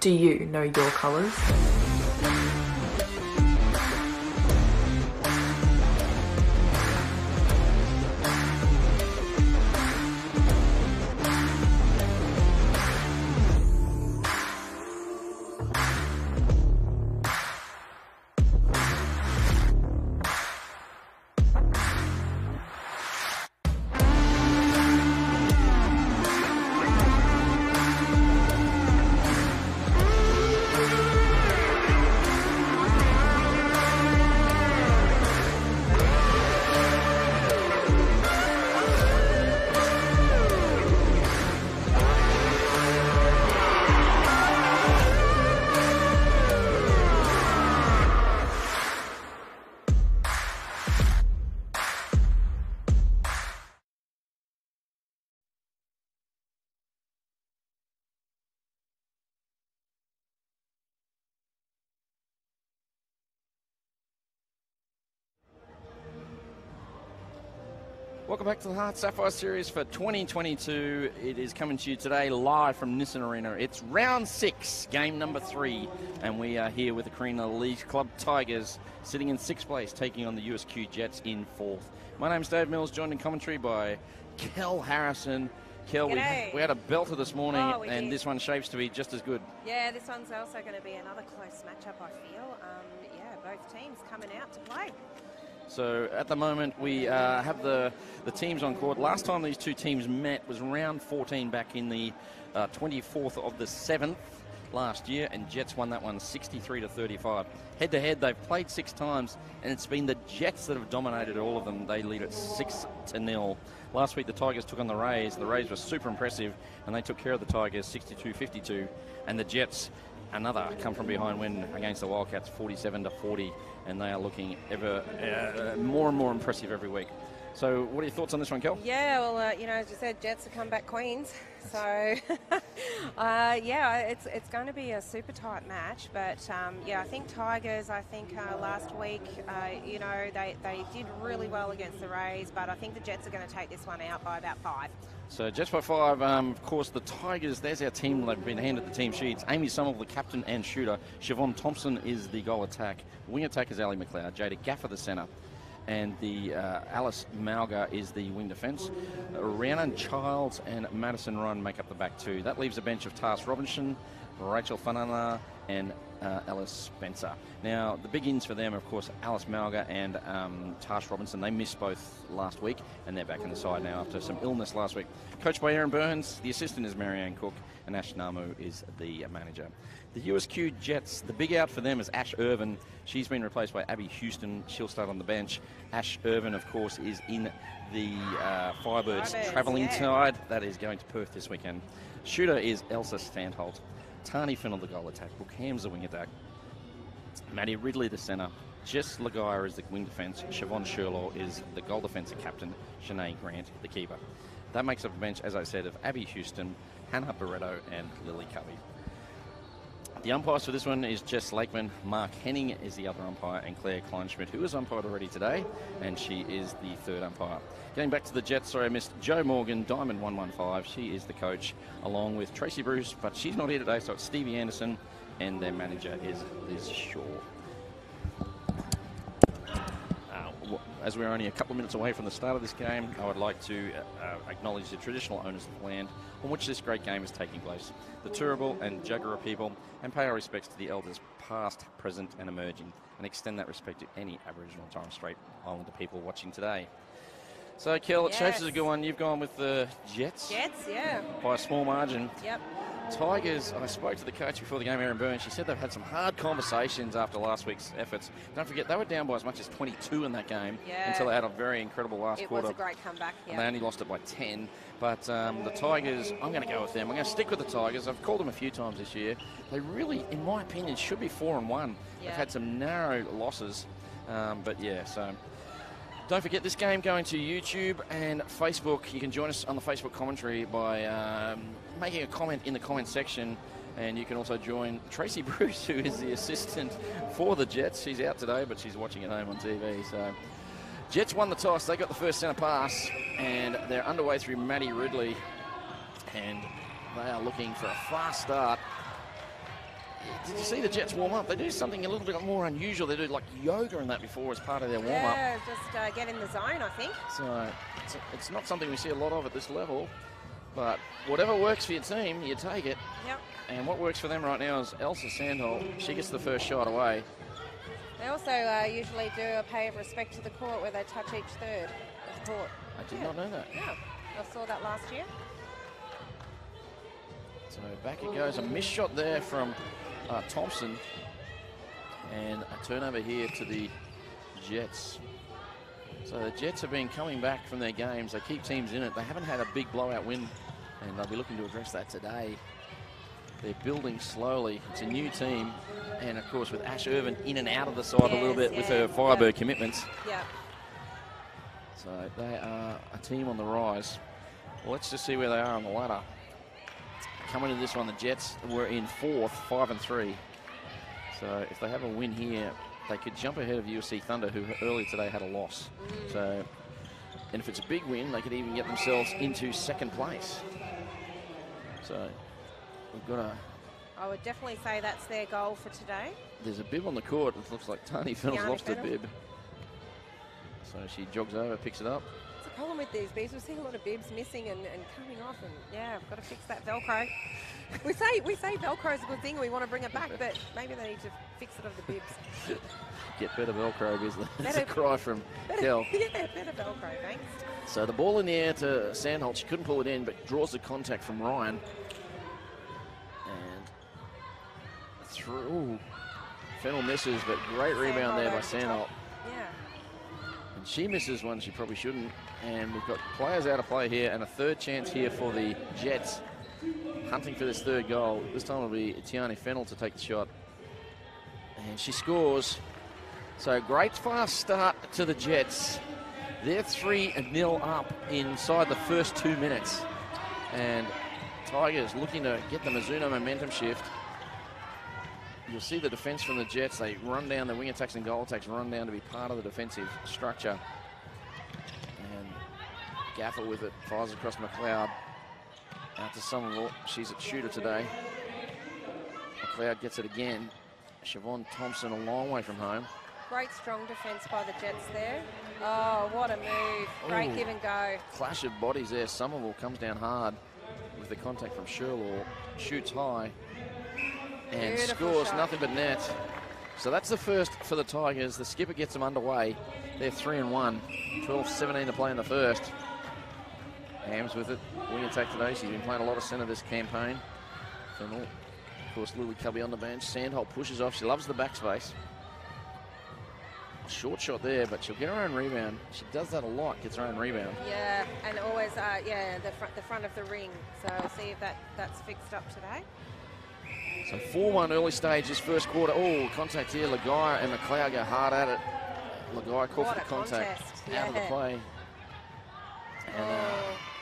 Do you know your colours? Welcome back to the HART Sapphire Series for 2022. It is coming to you today live from Nissan Arena. It's round 6, game number 3, and we are here with the Carina League Club Tigers sitting in 6th place, taking on the USQ Jets in 4th. My name's Dave Mills, joined in commentary by Kel Harrison. Kel, we had a belter this morning, and this one shapes to be just as good. Yeah, this one's also going to be another close matchup, I feel. Yeah, both teams coming out to play. So at the moment we have the teams on court. Last time these two teams met was round 14 back in the 24th of the 7th last year, and Jets won that one 63-35. Head to head, they've played 6 times, and it's been the Jets that have dominated all of them. They lead at 6-0. Last week the Tigers took on the Rays. The Rays were super impressive, and they took care of the Tigers 62-52, and the Jets, another come from behind win against the Wildcats 47-40, and they are looking ever more and more impressive every week. So what are your thoughts on this one, Kel? Yeah, well, you know, as you said, Jets are comeback queens. So, yeah, it's going to be a super tight match. But, yeah, I think Tigers, last week, you know, they did really well against the Rays. But I think the Jets are going to take this one out by about 5. So Jets by 5. Of course, the Tigers, there's our team. They've been handed the team sheets. Amy Summel, the captain and shooter. Siobhan Thompson is the goal attack. Wing attack is Ali McLeod. Jada Gaffer, the centre. And the Alice Malga is the wing defence. Rhiannon Childs and Madison Run make up the back 2. That leaves a bench of Tars Robinson, Rachel Fanana, and Alice Spencer. Now, the big ins for them, of course, Alice Malga and Tash Robinson. They missed both last week, and they're back in the side now after some illness last week. Coached by Erin Burns, the assistant is Marianne Cook, and Ash Namu is the manager. The USQ Jets, the big out for them is Ash Irvin. She's been replaced by Abby Houston. She'll start on the bench. Ash Irvin, of course, is in the Firebirds travelling side. That is going to Perth this weekend. Shooter is Elsa Stantholt. Tani Finnell, the goal attack. Brooke Ham's the wing attack. Maddie Ridley, the centre. Jess Lagire is the wing defence. Siobhan Sherlaw is the goal defensive captain. Shanae Grant, the keeper. That makes up a bench, as I said, of Abby Houston, Hannah Barretto, and Lily Covey. The umpires for this one is Jess Lakeman. Mark Henning is the other umpire, and Claire Kleinschmidt, who is umpired already today, and she is the third umpire. Getting back to the Jets, sorry I missed Jo Morgan, Diamond 115. She is the coach, along with Tracy Bruce, but she's not here today, so it's Stevie Anderson, and their manager is Liz Shaw. As we're only a couple of minutes away from the start of this game, I would like to acknowledge the traditional owners of the land on which this great game is taking place, the Turrbal and Jagera people, and pay our respects to the elders past, present and emerging, and extend that respect to any Aboriginal and Torres Strait Islander people watching today. So, Kel, it shapes as a good one. You've gone with the Jets. Jets, yeah. By a small margin. Yep. Tigers, I spoke to the coach before the game, Erin Burns. She said they've had some hard conversations after last week's efforts. Don't forget, they were down by as much as 22 in that game until they had a very incredible last quarter. It was a great comeback, yeah. And they only lost it by 10. But the Tigers, I'm going to go with them. I'm going to stick with the Tigers. I've called them a few times this year. They really, in my opinion, should be 4-1. Yeah. They've had some narrow losses. But yeah, so... Don't forget this game going to YouTube and Facebook. You can join us on the Facebook commentary by making a comment in the comment section. And you can also join Tracy Bruce, who is the assistant for the Jets. She's out today, but she's watching at home on TV. So Jets won the toss. They got the first centre pass, and they're underway through Maddie Ridley. And they are looking for a fast start. Did you see the Jets warm up? They do something a little bit more unusual. They do like yoga and that before as part of their warm up. Yeah, just get in the zone, I think. So it's not something we see a lot of at this level. But whatever works for your team, you take it. Yep. And what works for them right now is Elsa Sandholt. She gets the first shot away. They also usually do a pay of respect to the court where they touch each third of the court. I did not know that. Yeah, I saw that last year. So back it goes. A missed shot there from Thompson. And a turnover here to the Jets. So the Jets have been coming back from their games. They keep teams in it. They haven't had a big blowout win, and they'll be looking to address that today. They're building slowly. It's a new team. And, of course, with Ash Irvin in and out of the side a little bit with her Firebird commitments. Yeah. So they are a team on the rise. Well, let's just see where they are on the ladder. Coming to this one, the Jets were in 4th, 5-3. So if they have a win here, they could jump ahead of USC Thunder, who earlier today had a loss. So, and if it's a big win, they could even get themselves into 2nd place. So we've got a... I would definitely say that's their goal for today. There's a bib on the court. It looks like Tani Fennell's lost her bib. So she jogs over, picks it up. It's a problem with these bibs. We're seeing a lot of bibs missing and coming off, and yeah, I've got to fix that Velcro. we say Velcro is a good thing and we want to bring it back, but maybe they need to fix it of the bibs. Get better Velcro, because that's a cry from Kel. Yeah, better Velcro, thanks. So the ball in the air to Sandholt. She couldn't pull it in, but draws the contact from Ryan. And through. Ooh, Fennell misses, but great rebound there by Sandholt. Yeah. And she misses one she probably shouldn't. And we've got players out of play here, and a 3rd chance here for the Jets, hunting for this 3rd goal. This time it'll be Tiani Fennell to take the shot. And she scores. So great fast start to the Jets. They're 3-0 up inside the first 2 minutes. And Tigers looking to get the Mizuno momentum shift. You'll see the defense from the Jets. They run down, the wing attacks and goal attacks run down to be part of the defensive structure. And Gaffer with it, fires across McLeod. Out to Somerville. She's at shooter today. McLeod gets it again. Siobhan Thompson a long way from home. Great strong defence by the Jets there. Oh, what a move. Great give and go. Clash of bodies there. Somerville comes down hard with the contact from Sherlaw. Shoots high and Beautiful scores shot. nothing but net. So that's the first for the Tigers. The skipper gets them underway. They're 3-1. 12-17 to play in the first. Hams with it. Wing attack today. She's been playing a lot of centre this campaign. Fennell. Of course, Lily Cubby on the bench. Sandholt pushes off. She loves the backspace. Short shot there, but she'll get her own rebound. She does that a lot, gets her own rebound. Yeah, and always, the front of the ring. So we'll see if that's fixed up today. So 4-1 early stage this first quarter. Oh, contact here. Lagai and McLeod go hard at it. Lagai called for the contact. Out of the play. And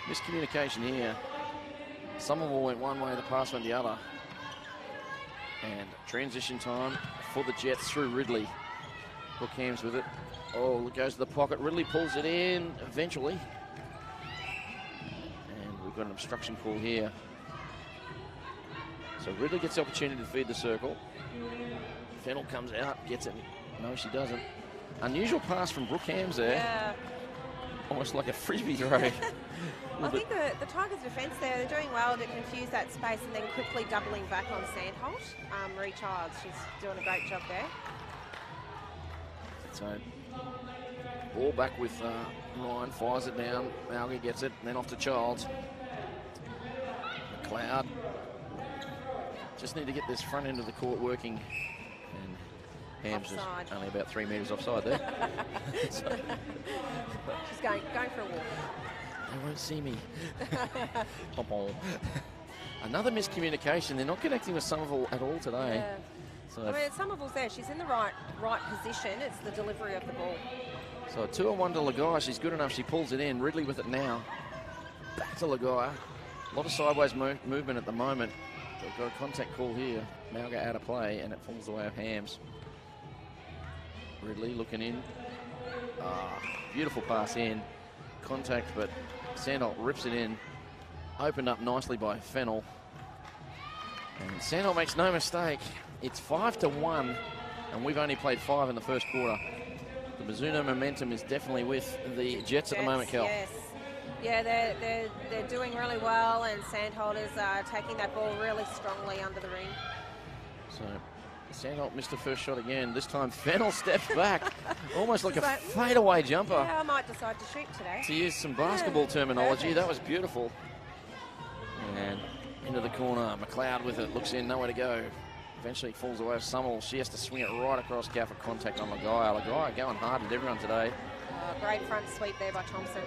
miscommunication here. Somerville went one way, the pass went the other. And transition time for the Jets through Ridley. Brookhams with it. Oh, it goes to the pocket. Ridley pulls it in eventually. And we've got an obstruction call here. So Ridley gets the opportunity to feed the circle. Fennell comes out, gets it. No, she doesn't. Unusual pass from Brookhams there. Yeah. Almost like a frisbee throw. I think the Tigers' defence there, they're doing well to confuse that space and then quickly doubling back on Sandholt. Marie Childs, she's doing a great job there. So, ball back with Ryan, fires it down. Malga gets it, and then off to Childs. McLeod. Just need to get this front end of the court working. And Hams is only about 3 metres offside there. She's going for a walk. They won't see me. Another miscommunication. They're not connecting with Somerville at all today. Yeah. So I mean, Somerville's there. She's in the right position. It's the delivery of the ball. So a 2-on-1 to Lagai. She's good enough. She pulls it in. Ridley with it now. Back to Lagai. A lot of sideways movement at the moment. They've got a contact call here. Malga out of play, and it falls the way of Hams. Ridley looking in. Beautiful pass in. Contact, but Sandholt rips it in. Opened up nicely by Fennell. And Sandholt makes no mistake. It's 5-1, and we've only played 5 in the first quarter. The Mizuno momentum is definitely with the Jets at the moment, Kel. Yes. Yeah, they're doing really well, and Sandholders are taking that ball really strongly under the ring. So Sandholt missed the first shot again. This time Fennell steps back, almost like a fadeaway jumper. Yeah, I might decide to shoot today. To use some basketball terminology, perfect. that was beautiful. And into the corner, McLeod with it, looks in, nowhere to go. Eventually falls away with Summel. She has to swing it right across Gaffer, contact on Laguire. Laguire going hard at everyone today. Great front sweep there by Thompson.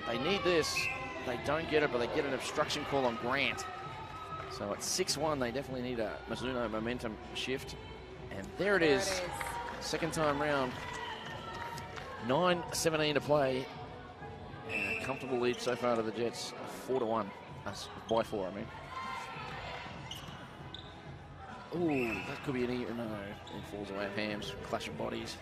They need this. They don't get it, but they get an obstruction call on Grant. So at 6-1, they definitely need a Mizuno momentum shift. And there it is. Second time round. 9:17 to play. And a comfortable lead so far to the Jets. 4-1. By 4, I mean. Ooh, that could be an even. No, it falls away of Ham's. Clash of bodies.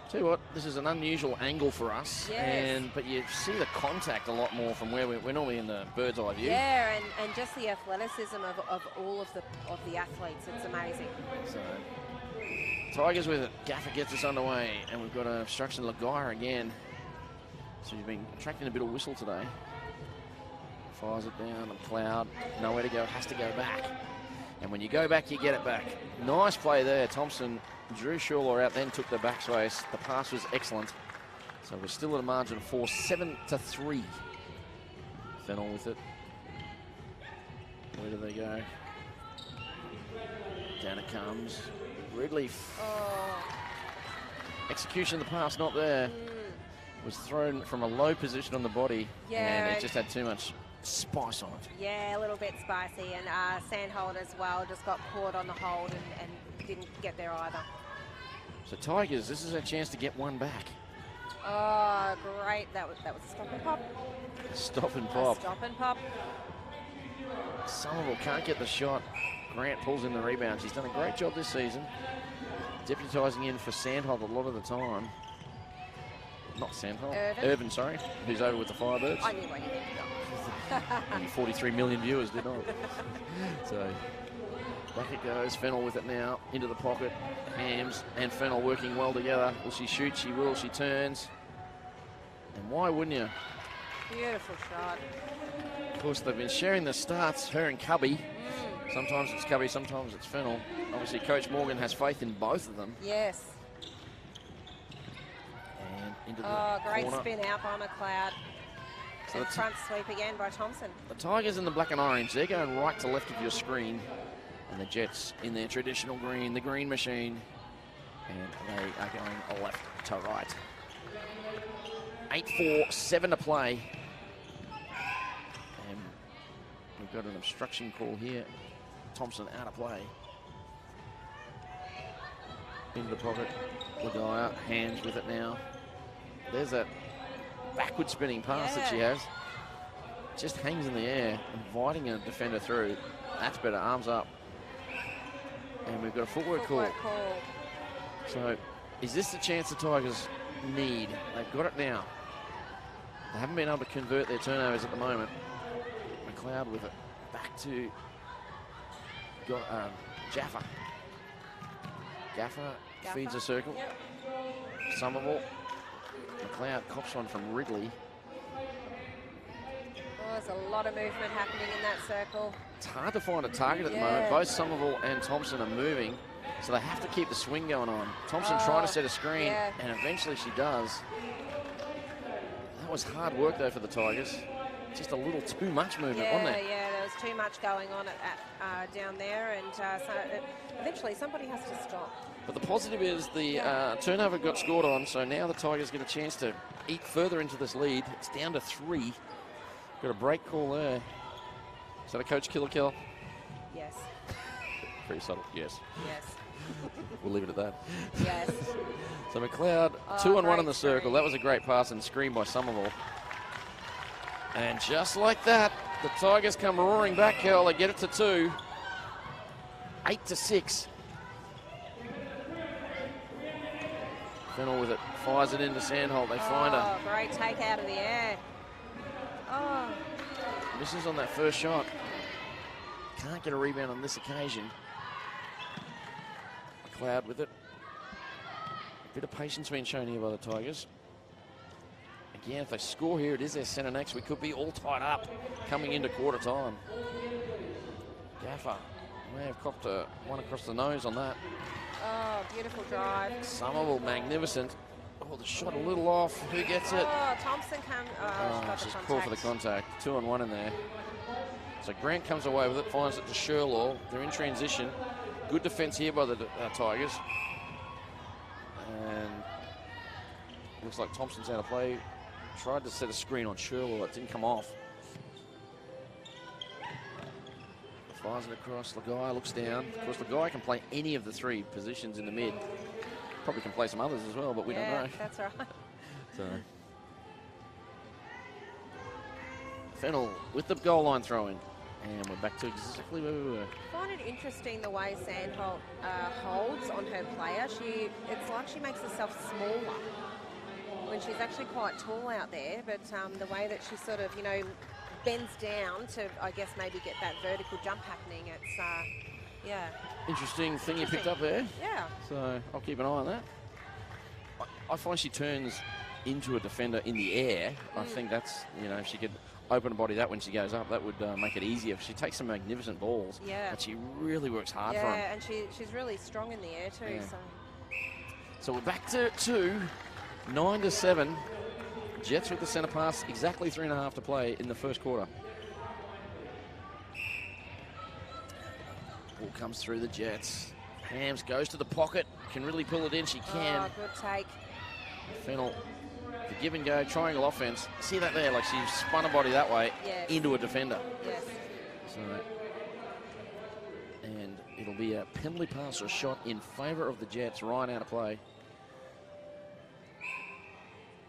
Tell you what, this is an unusual angle for us, yes. But you see the contact a lot more from where we're normally in the bird's eye view. Yeah, and just the athleticism of all of the athletes, it's amazing. So, Tigers with it. Gaffer gets us underway, and we've got an obstruction. Laguire again. So he's been attracting a bit of whistle today. Fires it down, and Cloud, nowhere to go, has to go back. And when you go back, you get it back. Nice play there. Thompson drew Schuler out, then took the back space. The pass was excellent. So we're still at a margin of 4, 7-3. Fennell with it. Where do they go? Down it comes. Ridley. Execution of the pass not there. Was thrown from a low position on the body. Yeah, and it just had too much spice on it. Yeah, a little bit spicy, and Sandhold as well just got caught on the hold and didn't get there either. So Tigers, this is a chance to get one back. Oh, great. That was a stop and pop. Stop and pop. A stop and pop. Somerville can't get the shot. Grant pulls in the rebound. She's done a great job this season. Deputising in for Sandhold a lot of the time. Not Sandhold. Irvin, sorry. Who's over with the Firebirds. I knew what you meant. 43 million viewers did not. So back it goes. Fennell with it now. Into the pocket. Hams and Fennell working well together. Will she shoot? She will. She turns. And why wouldn't you? Beautiful shot. Of course, they've been sharing the starts, her and Cubby. Sometimes it's Cubby, sometimes it's Fennell. Obviously, Coach Morgan has faith in both of them. Yes. And into the great corner. spin out by McLeod. So and front sweep again by Thompson. The Tigers in the black and orange, they're going right to left of your screen. And the Jets in their traditional green, the green machine. And they are going left to right. 8-4, 7 to play. And we've got an obstruction call here. Thompson out of play. Into the pocket. Laguire, hands with it now. There's that backward spinning pass that she has. Just hangs in the air, inviting a defender through. That's better, arms up. And we've got a footwork call. So, is this the chance the Tigers need? They've got it now. They haven't been able to convert their turnovers at the moment. McLeod with it. Back to Jaffa. Gaffer feeds a circle. Yep. Somerville. McLeod cops one from Ridley. There's a lot of movement happening in that circle. It's hard to find a target at the moment. Both Somerville and Thompson are moving, so they have to keep the swing going on. Thompson trying to set a screen, and eventually she does. That was hard work, though, for the Tigers. Just a little too much movement, wasn't there? Yeah, there was too much going on down there, and so eventually somebody has to stop. But the positive is the turnover got scored on, so now the Tigers get a chance to eat further into this lead. It's down to 3. Got a break call there. Is that a coach killer? Yes. Pretty subtle, yes. Yes. We'll leave it at that. Yes. So McLeod, 2-on-1 in the circle. That was a great pass and screen by Somerville. And just like that, the Tigers come roaring back, Kel. They get it to 2. 8-6. Fennell with it, fires it into Sandholt. They find her. Great take out of the air. Misses on that first shot. Can't get a rebound on this occasion. McLeod with it. A bit of patience being shown here by the Tigers. Again, if they score here, it is their centre next. We could be all tied up coming into quarter time. Gaffer may have copped one across the nose on that. Oh, beautiful drive. Somerville, magnificent. Oh, the shot a little off. Who gets it? Oh, Thompson comes. Oh, She's called for the contact. 2-on-1 in there. So Grant comes away with it, finds it to Sherlaw. They're in transition. Good defence here by the Tigers. And looks like Thompson's out of play. Tried to set a screen on Sherlaw. It didn't come off. Fires it across. Lagai looks down. Of course, Lagai can play any of the three positions in the mid. Probably can play some others as well, but we don't know. That's right. So Fennell with the goal line throwing. And we're back to exactly where we were. I find it interesting the way Sandholt holds on her player. It's like she makes herself smaller when she's actually quite tall out there, but the way that she sort of, bends down to, I guess, maybe get that vertical jump happening, it's, yeah. Interesting thing you picked up there. Yeah. So I'll keep an eye on that. I find she turns into a defender in the air. I think that's, if she could open body that when she goes up, that would make it easier. She takes some magnificent balls, but she really works hard for them. Yeah, and she's really strong in the air too. Yeah. So we're back to 9-7. Jets with the centre pass, exactly 3.5 to play in the first quarter. Ball comes through the Jets. Hams goes to the pocket, can really pull it in, she can. Oh, good take. Fennell, the give and go, triangle offense. See that there, like she spun a body that way into a defender. Yes. So, and it'll be a penalty pass or a shot in favour of the Jets. Ryan out of play.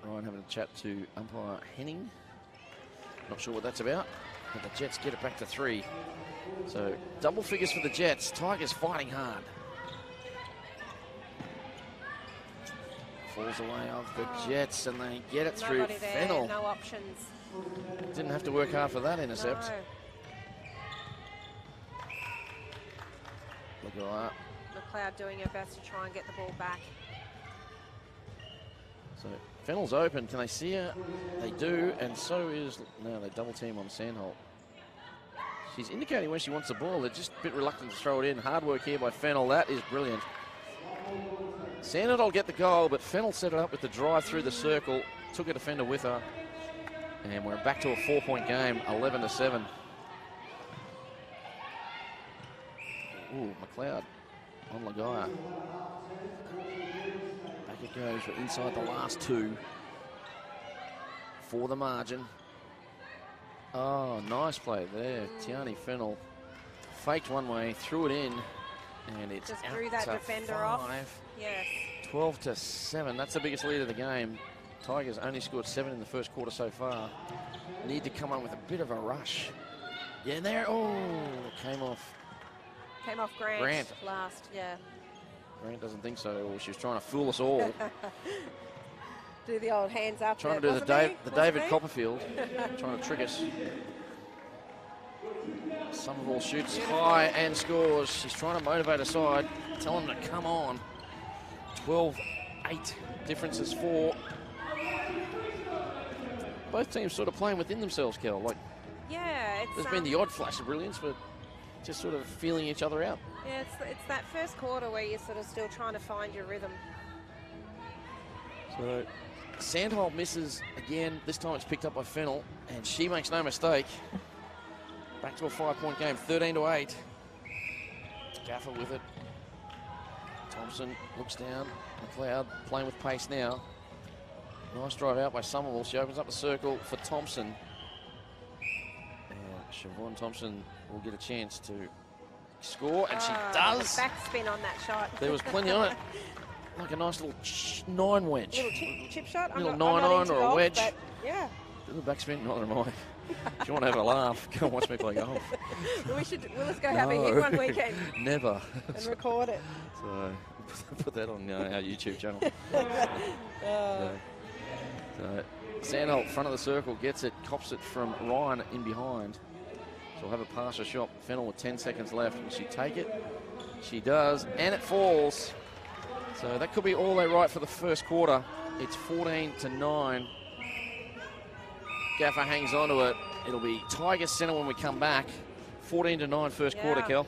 Ryan having a chat to umpire Henning. Not sure what that's about, but the Jets get it back to 3. So double figures for the Jets. Tigers fighting hard. Falls away of the Jets and they get it through. Fennell. No options. Didn't have to work hard for that intercept. No. Look at that. McLeod doing her best to try and get the ball back. So Fennell's open. Can they see her? They do, and so is... No, they double team on Sandholt. She's indicating when she wants the ball. They're just a bit reluctant to throw it in. Hard work here by Fennell. That is brilliant. Sandholt will get the goal, but Fennell set it up with the drive through the circle. Took a defender with her. And we're back to a 4-point game, 11-7. Ooh, McLeod on Lagaya. Back it goes. We're inside the last 2 for the margin. Oh, nice play there. Tiani Fennell faked one way, threw it in, and it's just out threw that to defender 5. off. Yes. 12-7. That's the biggest lead of the game. Tigers only scored 7 in the first quarter so far. Need to come up with a bit of a rush. Yeah, there. Oh, came off. Came off Grant last, yeah. Grant doesn't think so. Well, she was trying to fool us all. Do the old hands up. Trying to do the David Copperfield. Trying to trick us. Somerville shoots high and scores. She's trying to motivate her side. Tell them to come on. 12-8. Differences 4. Both teams sort of playing within themselves, Kel. Like, yeah, there's been the odd flash of brilliance, but just sort of feeling each other out. Yeah, it's that first quarter where you're sort of still trying to find your rhythm. So Sandholt misses again. This time it's picked up by Fennell, and she makes no mistake. Back to a 5-point game, 13-8. Gaffer with it. Thompson looks down. McLeod playing with pace now. Nice drive out by Somerville. She opens up the circle for Thompson. And Siobhan Thompson will get a chance to score, and she does. Backspin on that shot. There was plenty on it. Like a nice little 9 wedge. Little chip shot. Little 9-iron or a wedge. Golf, yeah. Little backspin, neither am I. If you want to have a laugh, go and watch me play golf. We'll let's go have a hit one weekend. Never. And record it. So put that on our YouTube channel. So Sandholt, front of the circle, gets it, cops it from Ryan in behind. So we'll have a pass or shot. Fennell with 10 seconds left. Will she take it? She does, and it falls. So that could be all they write for the first quarter. It's 14-9. Gaffer hangs on to it. It'll be Tigers centre when we come back. 14-9 first quarter, Kel.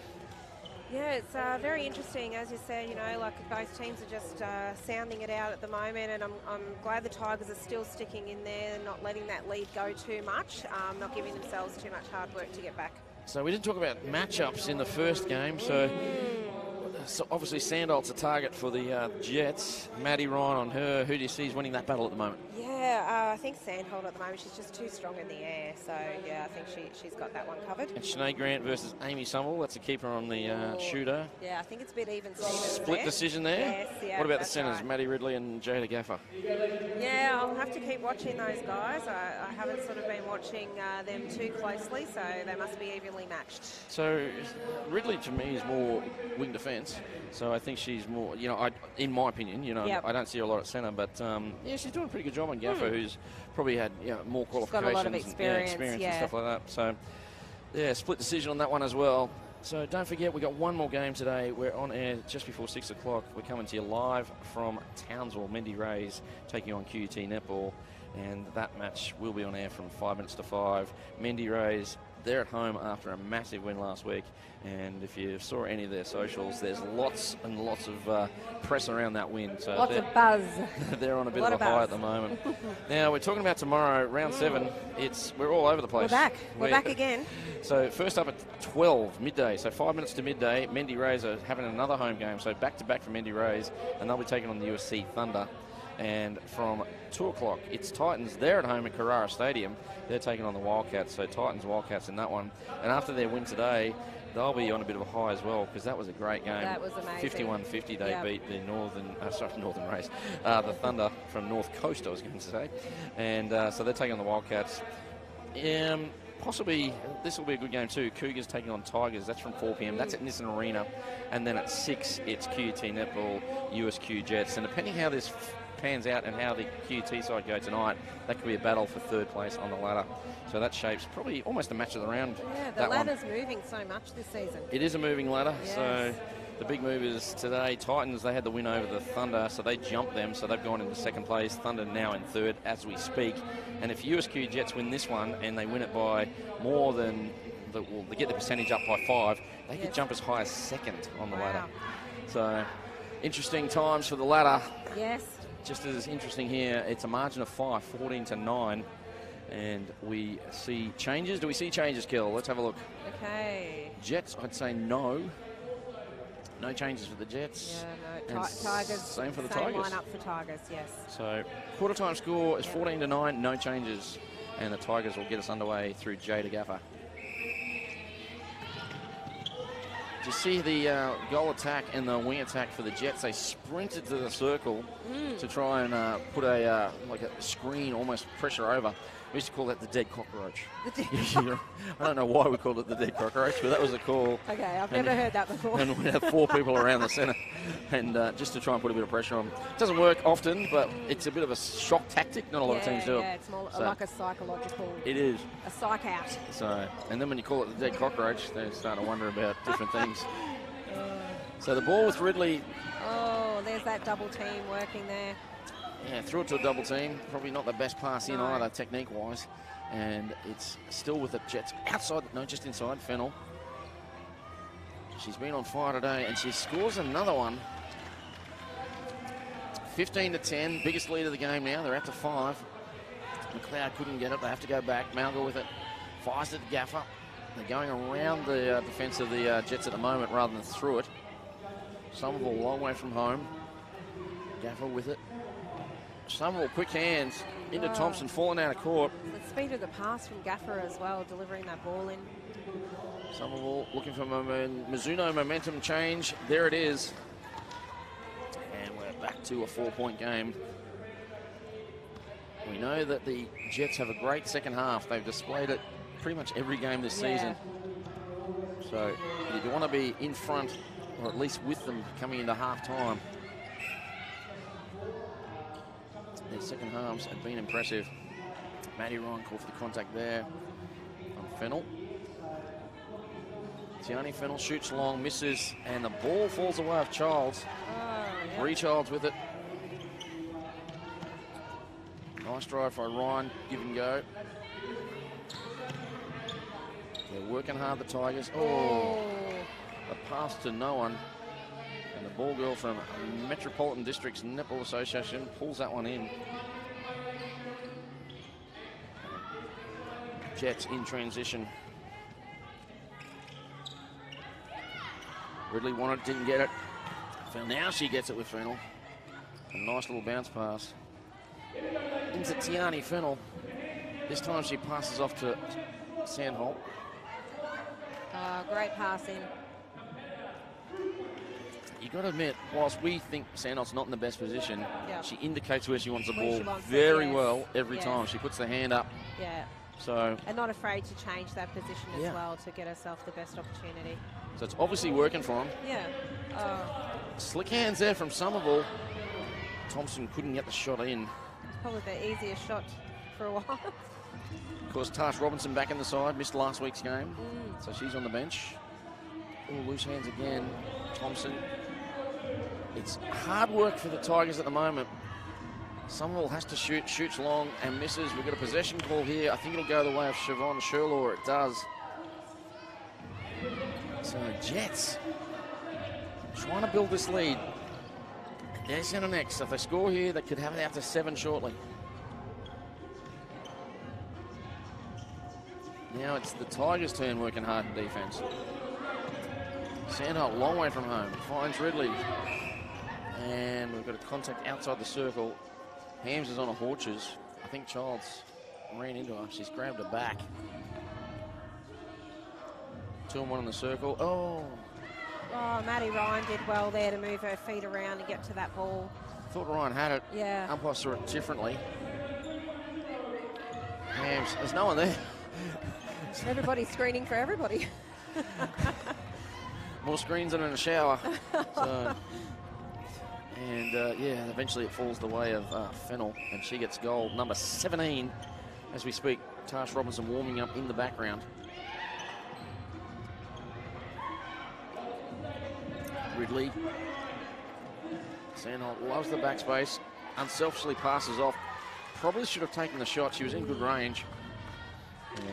Yeah, it's very interesting. As you said, you know, like both teams are just sounding it out at the moment, and I'm glad the Tigers are still sticking in there and not letting that lead go too much, not giving themselves too much hard work to get back. So we didn't talk about matchups in the first game, so obviously Sandholt's a target for the Jets. Maddie Ryan on her. Who do you see is winning that battle at the moment? Yeah, I think Sandholt at the moment, she's just too strong in the air. So, yeah, I think she's got that one covered. And Sinead Grant versus Amy Somerville. That's a keeper on the shooter. Yeah, I think it's a bit even. Split decision there? Yes, yeah. What about the centres, right. Maddie Ridley and Jada Gaffer? Yeah, I'll have to keep watching those guys. I haven't sort of been watching them too closely, so they must be evenly matched. So Ridley, to me, is more wing defence. So I think she's more, you know, in my opinion, you know, I don't see her a lot at centre, but yeah, she's doing a pretty good job on Gaffer, who's probably had more qualifications. She's got a lot of experience, and stuff like that. So, yeah, split decision on that one as well. So don't forget, we've got one more game today. We're on air just before 6 o'clock. We're coming to you live from Townsville. Mendy Rays taking on QUT Netball, and that match will be on air from 5 minutes to 5. Mendy Rays, they're at home after a massive win last week, and if you saw any of their socials, there's lots and lots of press around that win. So lots of buzz. They're on a bit of a high at the moment. Now, we're talking about tomorrow, round 7. We're all over the place. We're back again. So first up at 12, midday, so 5 minutes to midday, Mendy Rays are having another home game, so back-to-back for Mendy Rays, and they'll be taking on the USC Thunder. And from 2 o'clock, it's Titans. They're at home at Carrara Stadium. They're taking on the Wildcats, so Titans, Wildcats in that one. And after their win today, they'll be on a bit of a high as well, because that was a great game. That was amazing. 51-50, they beat the Northern Rays, the Thunder from North Coast, I was going to say. And so they're taking on the Wildcats. Possibly, this will be a good game too. Cougars taking on Tigers. That's from 4 p.m. That's at Nissan Arena. And then at 6, it's QUT Netball, USQ Jets. And depending how this pans out and how the QUT side go tonight, that could be a battle for third place on the ladder. So that shapes probably almost a match of the round. Yeah, the ladder's moving so much this season. It is a moving ladder. Yes. So the big move is today, Titans, they had the win over the Thunder, so they jumped them, so they've gone into second place. Thunder now in third as we speak. And if USQ Jets win this one and they win it by more than, they get the percentage up by 5, they could jump as high as second on the ladder. So interesting times for the ladder. Yes. Just as interesting here, it's a margin of 5, 14-9. And we see changes. Do we see changes, Kel? Let's have a look. Okay. Jets, I'd say no. No changes for the Jets. Yeah, no. Tigers. Same for the Tigers. Tigers. Same line-up for Tigers, yes. So quarter time score is 14-9, no changes. And the Tigers will get us underway through Jada Gaffer. Do you see the goal attack and the wing attack for the Jets? They sprinted to the circle to try and put a like a screen, almost pressure over. We used to call that the dead cockroach. I don't know why we called it the dead cockroach, but that was a call. Okay, I've never heard that before. And we have 4 people around the centre, and just to try and put a bit of pressure on. It doesn't work often, but it's a bit of a shock tactic. Not a lot of teams do it. Yeah, it's more like a psychological. It is. A psych out. So, and then when you call it the dead cockroach, they start to wonder about different things. So the ball with Ridley. Oh, there's that double team working there. Yeah, threw it to a double team. Probably not the best pass in either, technique-wise. And it's still with the Jets outside, no, just inside, Fennell. She's been on fire today, and she scores another one. 15-10, biggest lead of the game now. They're out to 5. McLeod couldn't get it. They have to go back. Malga with it. Fires it to Gaffer. They're going around the defence of the Jets at the moment rather than through it. Somerville a long way from home. Gaffer with it. Somerville, quick hands into Thompson, falling out of court. The speed of the pass from Gaffer as well, delivering that ball in. Somerville looking for Mizuno momentum change. There it is. And we're back to a 4-point game. We know that the Jets have a great second half. They've displayed it pretty much every game this season. So you want to be in front, or at least with them coming into half-time. Their second halves have been impressive. Maddie Ryan called for the contact there on Fennell. Tiani Fennell shoots long, misses, and the ball falls away off Childs. Yep. Childs with it. Nice drive by Ryan, give and go. They're working hard, the Tigers. Oh, a pass to no one. And the ball girl from Metropolitan Districts Netball Association pulls that one in. Jets in transition. Ridley wanted it, didn't get it. Now she gets it with Fennell. A nice little bounce pass. Into Tiani Fennell. This time she passes off to Sandholt. Great pass in. You've got to admit, whilst we think Sandholt's not in the best position, she indicates where she wants the ball very well every time. She puts the hand up. Yeah. So, and not afraid to change that position as well to get herself the best opportunity. So it's obviously working for him. Yeah. Slick hands there from Somerville. Thompson couldn't get the shot in. It's probably the easiest shot for a while. Of course, Tash Robinson back in the side, missed last week's game. So she's on the bench. Oh, loose hands again. Thompson. It's hard work for the Tigers at the moment. Somerville has to shoot, shoots long and misses. We've got a possession call here. I think it'll go the way of Siobhan Sherlaw. It does. So Jets trying to build this lead. They're centre next. So if they score here, they could have it out to 7 shortly. Now it's the Tigers' turn working hard in defence. Sandholt, long way from home, finds Ridley. And we've got a contact outside the circle. Hams is on a Horches. I think Childs ran into her. She's grabbed her back. 2 and 1 in the circle. Oh, Maddie Ryan did well there to move her feet around and get to that ball. Thought Ryan had it. Yeah. Umpire saw it differently. Hams, there's no one there. Everybody's screening for everybody. More screens than in a shower. So, and yeah, eventually it falls the way of Fennell, and she gets goal number 17 as we speak. Tash Robinson warming up in the background. Ridley. Sandholt loves the backspace. Unselfishly passes off. Probably should have taken the shot. She was in good range. And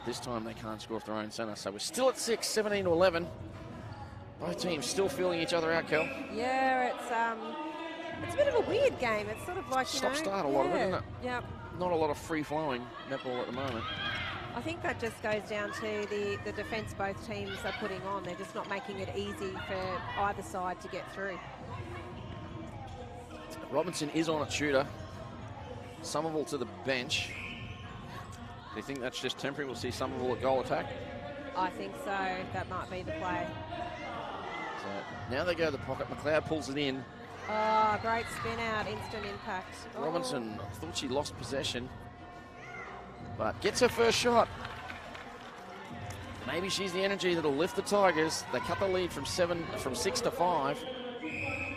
this time they can't score off their own centre. So we're still at 6, 17 to 11. Both teams still feeling each other out, Kel. Yeah, it's a bit of a weird game. It's sort of like, stop-start a lot of it, isn't it? Yep. Not a lot of free-flowing netball at the moment. I think that just goes down to the defence both teams are putting on. They're just not making it easy for either side to get through. Robinson is on at shooter. Somerville to the bench. Do you think that's just temporary? We'll see Somerville at goal attack? I think so. That might be the play. So now they go to the pocket. McLeod pulls it in. Oh, great spin out, instant impact. Robinson, I thought she lost possession, but gets her first shot. Maybe she's the energy that'll lift the Tigers. They cut the lead from 6 to 5.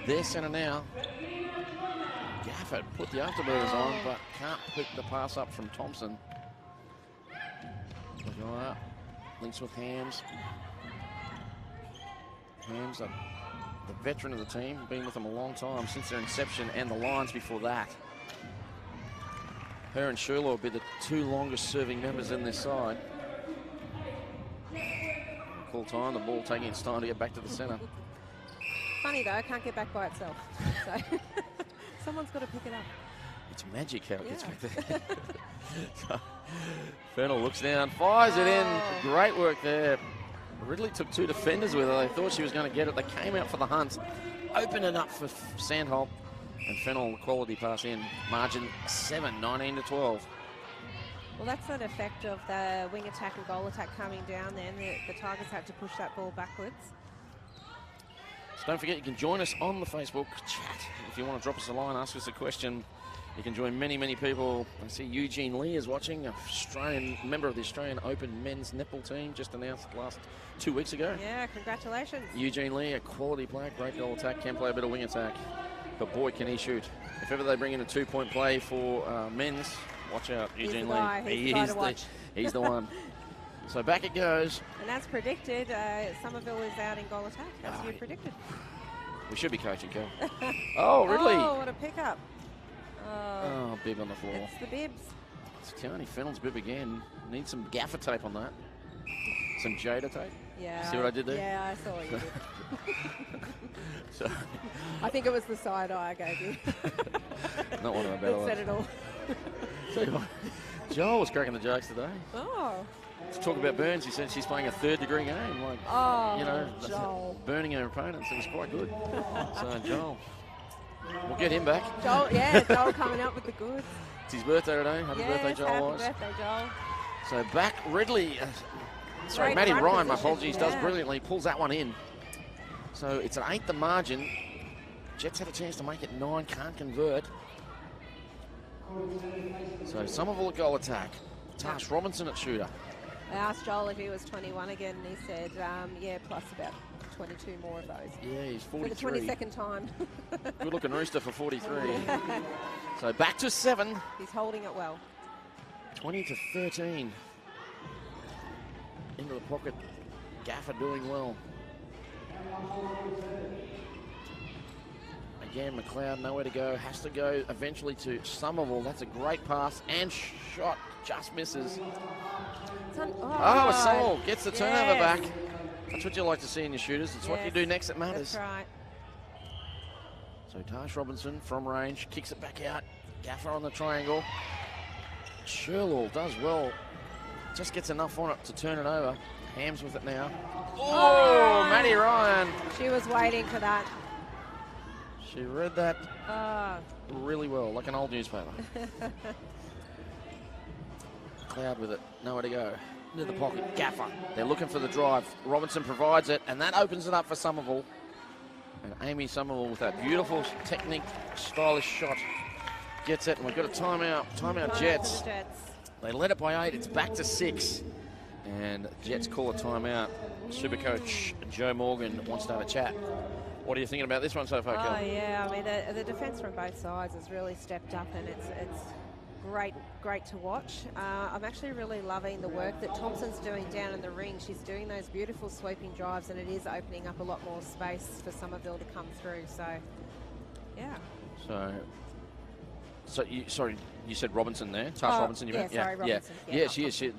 They're centre now. Gafford put the afterburners on, but can't pick the pass up from Thompson. Links with Hams. Hams, the veteran of the team, been with them a long time since their inception, and the Lions before that. Her and Sherlaw will be the 2 longest serving members in this side. Cool time, the ball taking its time to get back to the centre. Funny though, can't get back by itself. So someone's got to pick it up. It's magic how it gets back there. So, Fennell looks down, fires it in. Great work there. Ridley took 2 defenders with her. They thought she was going to get it. They came out for the hunt, opened it up for Sandholt, and Fennell quality pass in. Margin 7, 19 to 12. Well, that's an effect of the wing attack and goal attack coming down then. The Tigers had to push that ball backwards. So don't forget, you can join us on the Facebook chat. If you want to drop us a line, ask us a question. You can join many, many people. I see Eugene Lee is watching, an Australian member of the Australian Open men's netball team, just announced last 2 weeks ago. Yeah, congratulations. Eugene Lee, a quality player, great goal attack, can play a bit of wing attack. But boy, can he shoot. If ever they bring in a 2-point play for men's, watch out, Eugene Lee. He's the one. So back it goes. And as predicted, Somerville is out in goal attack, as you predicted. We should be coaching, Kel. Oh, Ridley. Oh, what a pickup. Oh, bib on the floor. It's the bibs. It's Tiani Fennell's bib again. Need some gaffer tape on that. Some Jada tape. Yeah. See what I did there? Yeah, I saw what you did. So, I think it was the side eye I gave you. not one of my better That said ones. it all. Joel was cracking the jokes today. Oh. To talk about Burns, he said she's playing a third-degree game. Like, Oh, you know, Joel. burning her opponents. It was quite good. So, Joel, we'll get him back. Joel coming up with the goods. It's his birthday today. Happy birthday, Joel. Happy birthday, Joel. So back Ridley. Sorry, Great Matty front Ryan, my position, apologies, does brilliantly. Pulls that one in. So it's an 8th the margin. Jets had a chance to make it 9, can't convert. So Somerville at goal attack. Tash Robinson at shooter. I asked Joel if he was 21 again, and he said, yeah, plus about 22 more of those. Yeah, he's 43. For the 22nd time. Good looking rooster for 43. So back to 7. He's holding it well. 20 to 13. Into the pocket. Gaffer doing well. Again, McLeod nowhere to go. Has to go eventually to Somerville. That's a great pass and shot. Just misses. Somerville gets the turnover back. That's what you like to see in your shooters. It's what you do next that matters. That's right. So Tash Robinson from range kicks it back out. Gaffer on the triangle. Sherlock does well. Just gets enough on it to turn it over. Hams with it now. Oh, Matty Ryan. She was waiting for that. She read that really well, like an old newspaper. Cloud with it, nowhere to go. Into the pocket, Gaffer. They're looking for the drive. Robinson provides it, and that opens it up for Somerville. And Amy Somerville with that beautiful technique, stylish shot. Gets it, and we've got a timeout. Timeout Jets. They led it by 8, it's back to 6. And Jets call a timeout. Supercoach Joe Morgan wants to have a chat. What are you thinking about this one so far, Kel? Oh, yeah. I mean, the defence from both sides has really stepped up, and it's great to watch. I'm actually really loving the work that Thompson's doing down in the ring. She's doing those beautiful sweeping drives, and it is opening up a lot more space for Somerville to come through. So, yeah. So you said Robinson there, Tash Robinson. Robinson. Yeah, she is. She's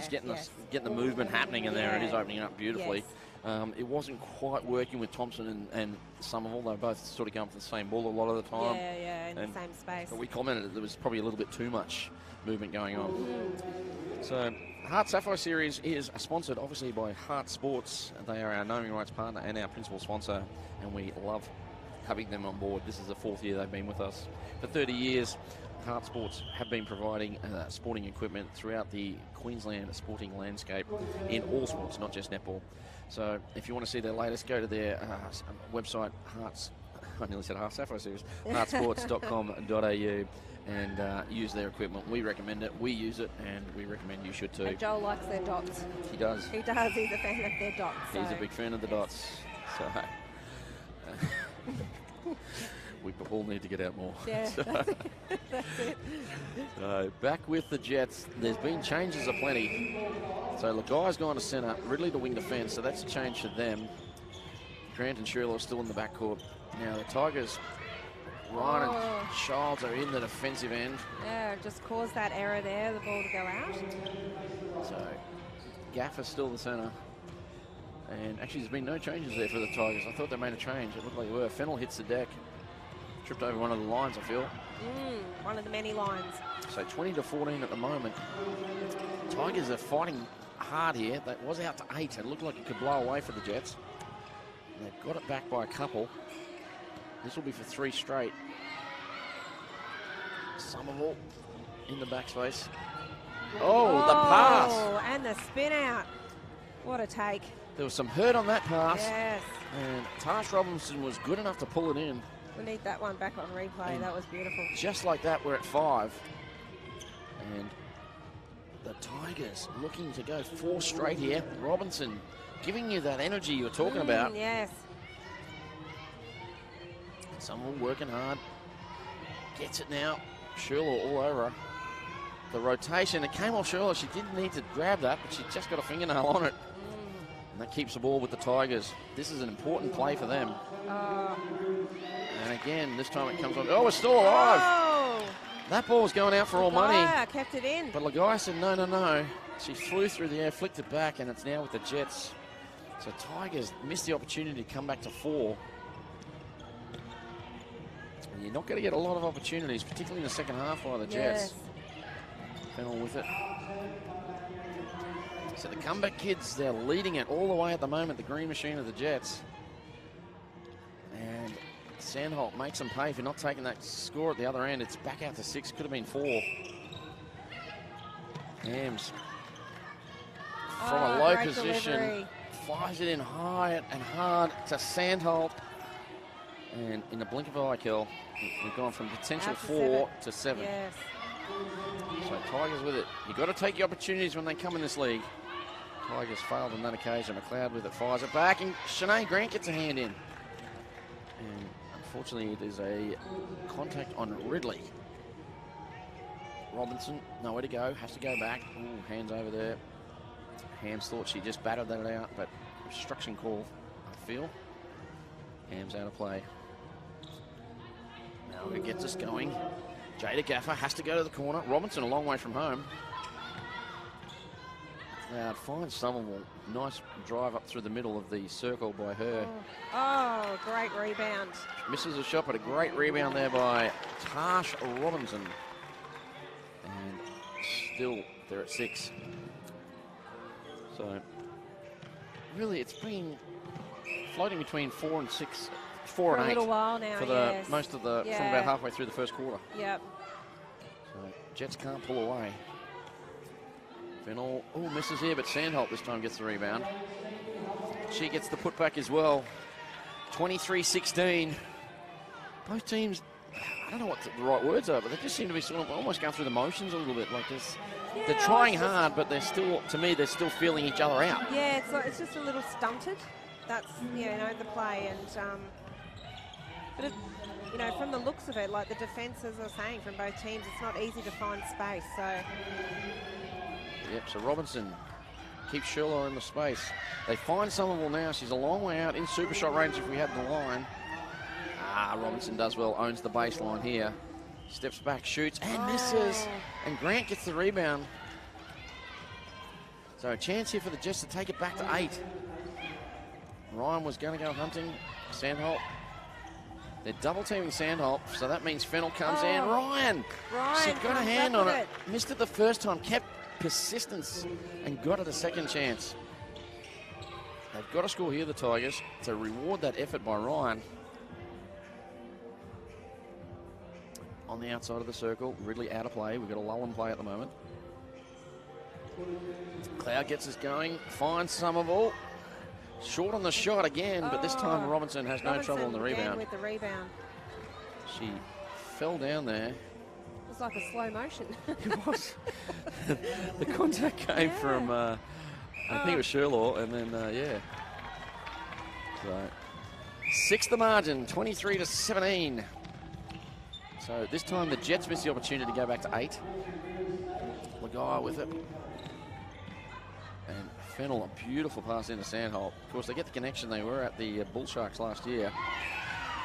getting the movement happening in there. It is opening up beautifully. Yes. It wasn't quite working with Thompson and Somerville. They were both sort of going for the same ball a lot of the time. Yeah, in the same space. But we commented that there was probably a little bit too much movement going on. So HART Sapphire Series is sponsored obviously by HART Sports. They are our naming rights partner and our principal sponsor, and we love having them on board. This is the 4th year they've been with us. For 30 years, HART Sports have been providing sporting equipment throughout the Queensland sporting landscape in all sports, not just netball. So if you want to see their latest, go to their website, I nearly said HART Sapphire Series, heartsports.com.au, and use their equipment. We recommend it, we use it, and we recommend you should too. And Joel likes their dots. He does. He does. He's a fan of their dots. He's a big fan of the dots. So we all need to get out more. Yeah, that's it. So back with the Jets. There's been changes aplenty. So Lagai's gone to centre, Ridley to wing defence, so that's a change for them. Grant and Sherlock still in the backcourt. Now the Tigers, Ryan and Childs are in the defensive end. Yeah, just caused that error there, the ball to go out. So Gaffer's still the centre. And actually there's been no changes there for the Tigers. I thought they made a change. It looked like they were. Fennell hits the deck. Tripped over one of the lines, I feel. One of the many lines. So 20 to 14 at the moment. Tigers are fighting hard here. That was out to 8. It looked like it could blow away for the Jets. They've got it back by a couple. This will be for 3 straight. Somerville in the backspace. Oh, the pass. And the spin out. What a take. There was some hurt on that pass. Yes. And Tash Robinson was good enough to pull it in. We need that one back on replay. That was beautiful. Just like that, we're at 5. And the Tigers looking to go 4 straight here. Robinson giving you that energy you were talking about. Yes. Someone working hard. Gets it now. Sherlock all over her. The rotation, it came off Sherlock. She didn't need to grab that, but she just got a fingernail on it. And that keeps the ball with the Tigers. This is an important play for them. And again, this time it comes on. Oh, it's still alive. Oh. That ball was going out for all money. Kept it in. But Lagai said, no, no, no. She flew through the air, flicked it back, and it's now with the Jets. So Tigers missed the opportunity to come back to 4. And you're not going to get a lot of opportunities, particularly in the second half by the Jets. Fennell with it. So the comeback kids, they're leading it all the way at the moment, the green machine of the Jets. And Sandholt makes them pay for not taking that score at the other end. It's back out to 6, could have been 4. Hams from a low position, delivery. fires it in high and hard to Sandholt. And in the blink of an eye, Kel, we've gone from potential 4 to 7. Yes. So Tigers with it. You've got to take your opportunities when they come in this league. Tigers failed on that occasion. McLeod with it, fires it back, and Shanae Grant gets a hand in. And unfortunately, it is a contact on Ridley. Robinson, nowhere to go, has to go back. Ooh, hands over there. Hams thought she just battered that out, but obstruction call, I feel. Hams out of play. Now who gets us going? Jada Gaffer has to go to the corner. Robinson a long way from home. Now finds Somerville. Nice drive up through the middle of the circle by her. Oh, great rebound. Misses a shot, but a great rebound there by Tash Robinson. And still they're at 6. So really it's been floating between 4 and 6. 4 and 8 for a little while now, for the most of the from about halfway through the first quarter. Yep. So Jets can't pull away. Fennell, oh, misses here, but Sandholt this time gets the rebound. She gets the putback as well. 23-16. Both teams, I don't know what the right words are, but they just seem to be sort of almost going through the motions a little bit like this. Yeah, they're trying hard, but they're still, to me, they're still feeling each other out. Yeah, it's just a little stunted. That's, the play. And, but, from the looks of it, like the defences are saying from both teams, it's not easy to find space. So. Yep, so Robinson keeps Sherlock in the space. They find Somerville now. She's a long way out in super shot range if we had the line. Robinson does well, owns the baseline here. Steps back, shoots, and misses. And Grant gets the rebound. So a chance here for the Jets to take it back to 8. Ryan was going to go hunting. Sandholt. They're double teaming Sandholt, so that means Fennell comes in. Ryan! She got a hand on it. Missed it the first time, kept persistence and got it a second chance. They've got to score here, the Tigers, to reward that effort by Ryan. On the outside of the circle, Ridley out of play. We've got a lull in play at the moment. Cloud gets us going, finds Somerville. Short on the shot again, but this time Robinson has no trouble on the rebound. With the rebound. She fell down there. It was like a slow motion. It was. The contact came from, I think it was Sherlaw, and then, So, 6 the margin, 23-17. So this time the Jets missed the opportunity to go back to 8. Lagai with it. And Fennell, a beautiful pass into Sandholt. Of course, they get the connection. They were at the Bull Sharks last year.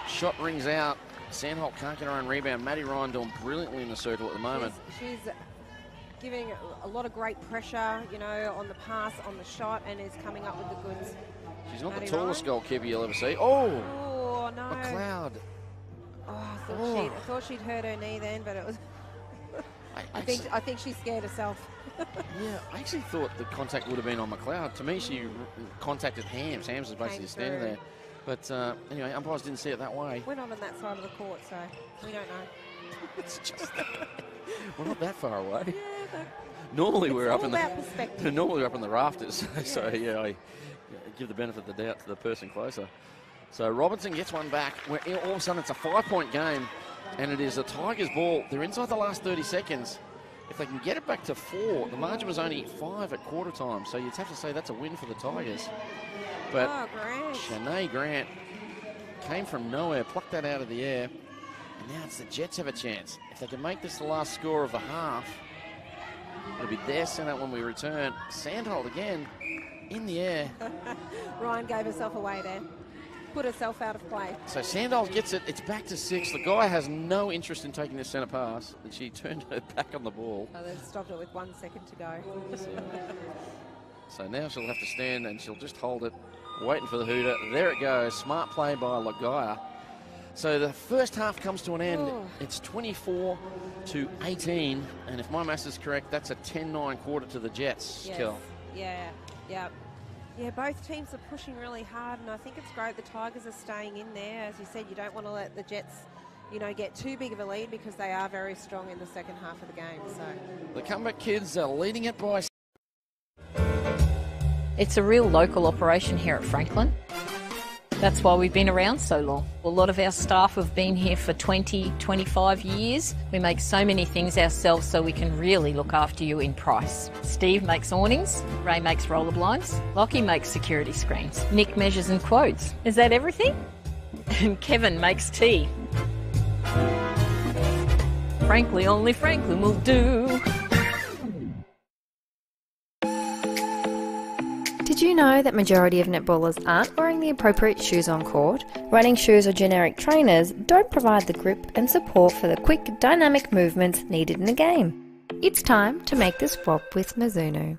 Shot rings out. Sandholt can't get her own rebound. Maddie Ryan doing brilliantly in the circle at the moment. She's giving a lot of great pressure, on the pass, on the shot, and is coming up with the goods. She's not Maddie the tallest Ryan. goalkeeper you'll ever see. Oh, no. McLeod. I thought she'd hurt her knee then, but it was. I think she scared herself. Yeah, I actually thought the contact would have been on McLeod. To me, she contacted Hams. Hams was basically standing there. But anyway, umpires didn't see it that way. We're not on that side of the court, so we don't know. It's just we're not that far away. Yeah, normally we're up in the normally we're up in the rafters. So I give the benefit of the doubt to the person closer. So Robinson gets one back. All of a sudden it's a 5-point game, and it is a Tigers ball. They're inside the last 30 seconds. If they can get it back to 4, the margin was only 5 at quarter time, so you'd have to say that's a win for the Tigers. But Shanae Grant came from nowhere, plucked that out of the air, and now it's the Jets have a chance. If they can make this the last score of the half, it'll be their send out when we return. Sandholt again. in the air. Ryan gave herself away there. Put herself out of play. So Sandols gets it. It's back to 6. The guy has no interest in taking the centre pass, and she turned her back on the ball. Oh, they've stopped it with 1 second to go. So now she'll have to stand and she'll just hold it, waiting for the hooter. There it goes. Smart play by Lagaya. So the first half comes to an end. Oh. It's 24-18, and if my maths is correct, that's a 10-9 quarter to the Jets. Yes. Kel. Yeah. Yeah, both teams are pushing really hard, and I think it's great the Tigers are staying in there. As you said, you don't want to let the Jets, get too big of a lead because they are very strong in the second half of the game. So The Comeback Kids are leading it by... It's a real local operation here at Franklin. That's why we've been around so long. A lot of our staff have been here for 20, 25 years. We make so many things ourselves so we can really look after you in price. Steve makes awnings, Ray makes roller blinds, Lockie makes security screens, Nick measures and quotes. Is that everything? And Kevin makes tea. Frankly, only Franklin will do. Did you know that majority of netballers aren't wearing the appropriate shoes on court? Running shoes or generic trainers don't provide the grip and support for the quick, dynamic movements needed in a game. It's time to make the swap with Mizuno.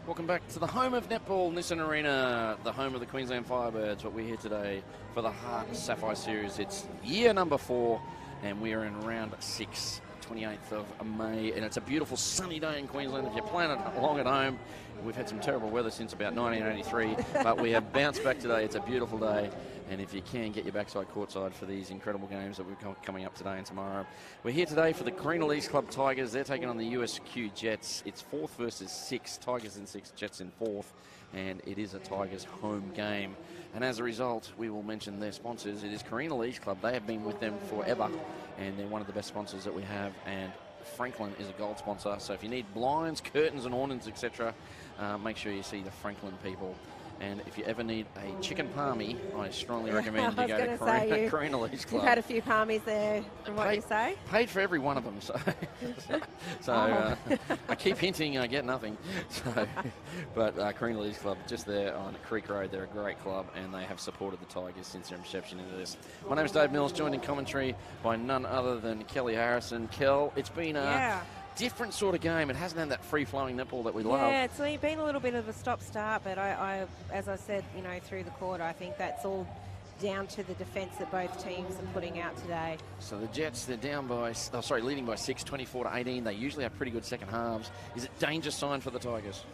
Welcome back to the home of netball, Nissan Arena, the home of the Queensland Firebirds. But we're here today for the HART Sapphire Series. It's year number 4, and we are in round 6, 28th of May. And it's a beautiful sunny day in Queensland. If you're playing along at home, we've had some terrible weather since about 1983, but we have bounced back today. It's a beautiful day. And if you can, get your backside courtside for these incredible games that we've got coming up today and tomorrow. We're here today for the Carina Leagues Club Tigers. They're taking on the USQ Jets. It's 4th versus 6. Tigers in 6, Jets in 4th. And it is a Tigers home game. And as a result, we will mention their sponsors. It is Carina Leagues Club. They have been with them forever. And they're one of the best sponsors that we have. And Franklin is a gold sponsor. So if you need blinds, curtains and awnings, etc., make sure you see the Franklin people. And if you ever need a chicken palmy, I strongly recommend you go to Carina Leagues Club. You've had a few palmies there, from what you say. Paid for every one of them, so I keep hinting I get nothing. But Carina Leagues Club, just there on Creek Road, they're a great club, and they have supported the Tigers since their inception into this. My name is Dave Mills, joined in commentary by none other than Kelly Harrison. Kel, it's been a different sort of game. It hasn't had that free-flowing netball that we love. Yeah, it's been a little bit of a stop-start, but I, as I said, through the quarter, I think that's all down to the defence that both teams are putting out today. So the Jets, they're leading by 6, 24-18. They usually have pretty good second halves. Is it danger sign for the Tigers?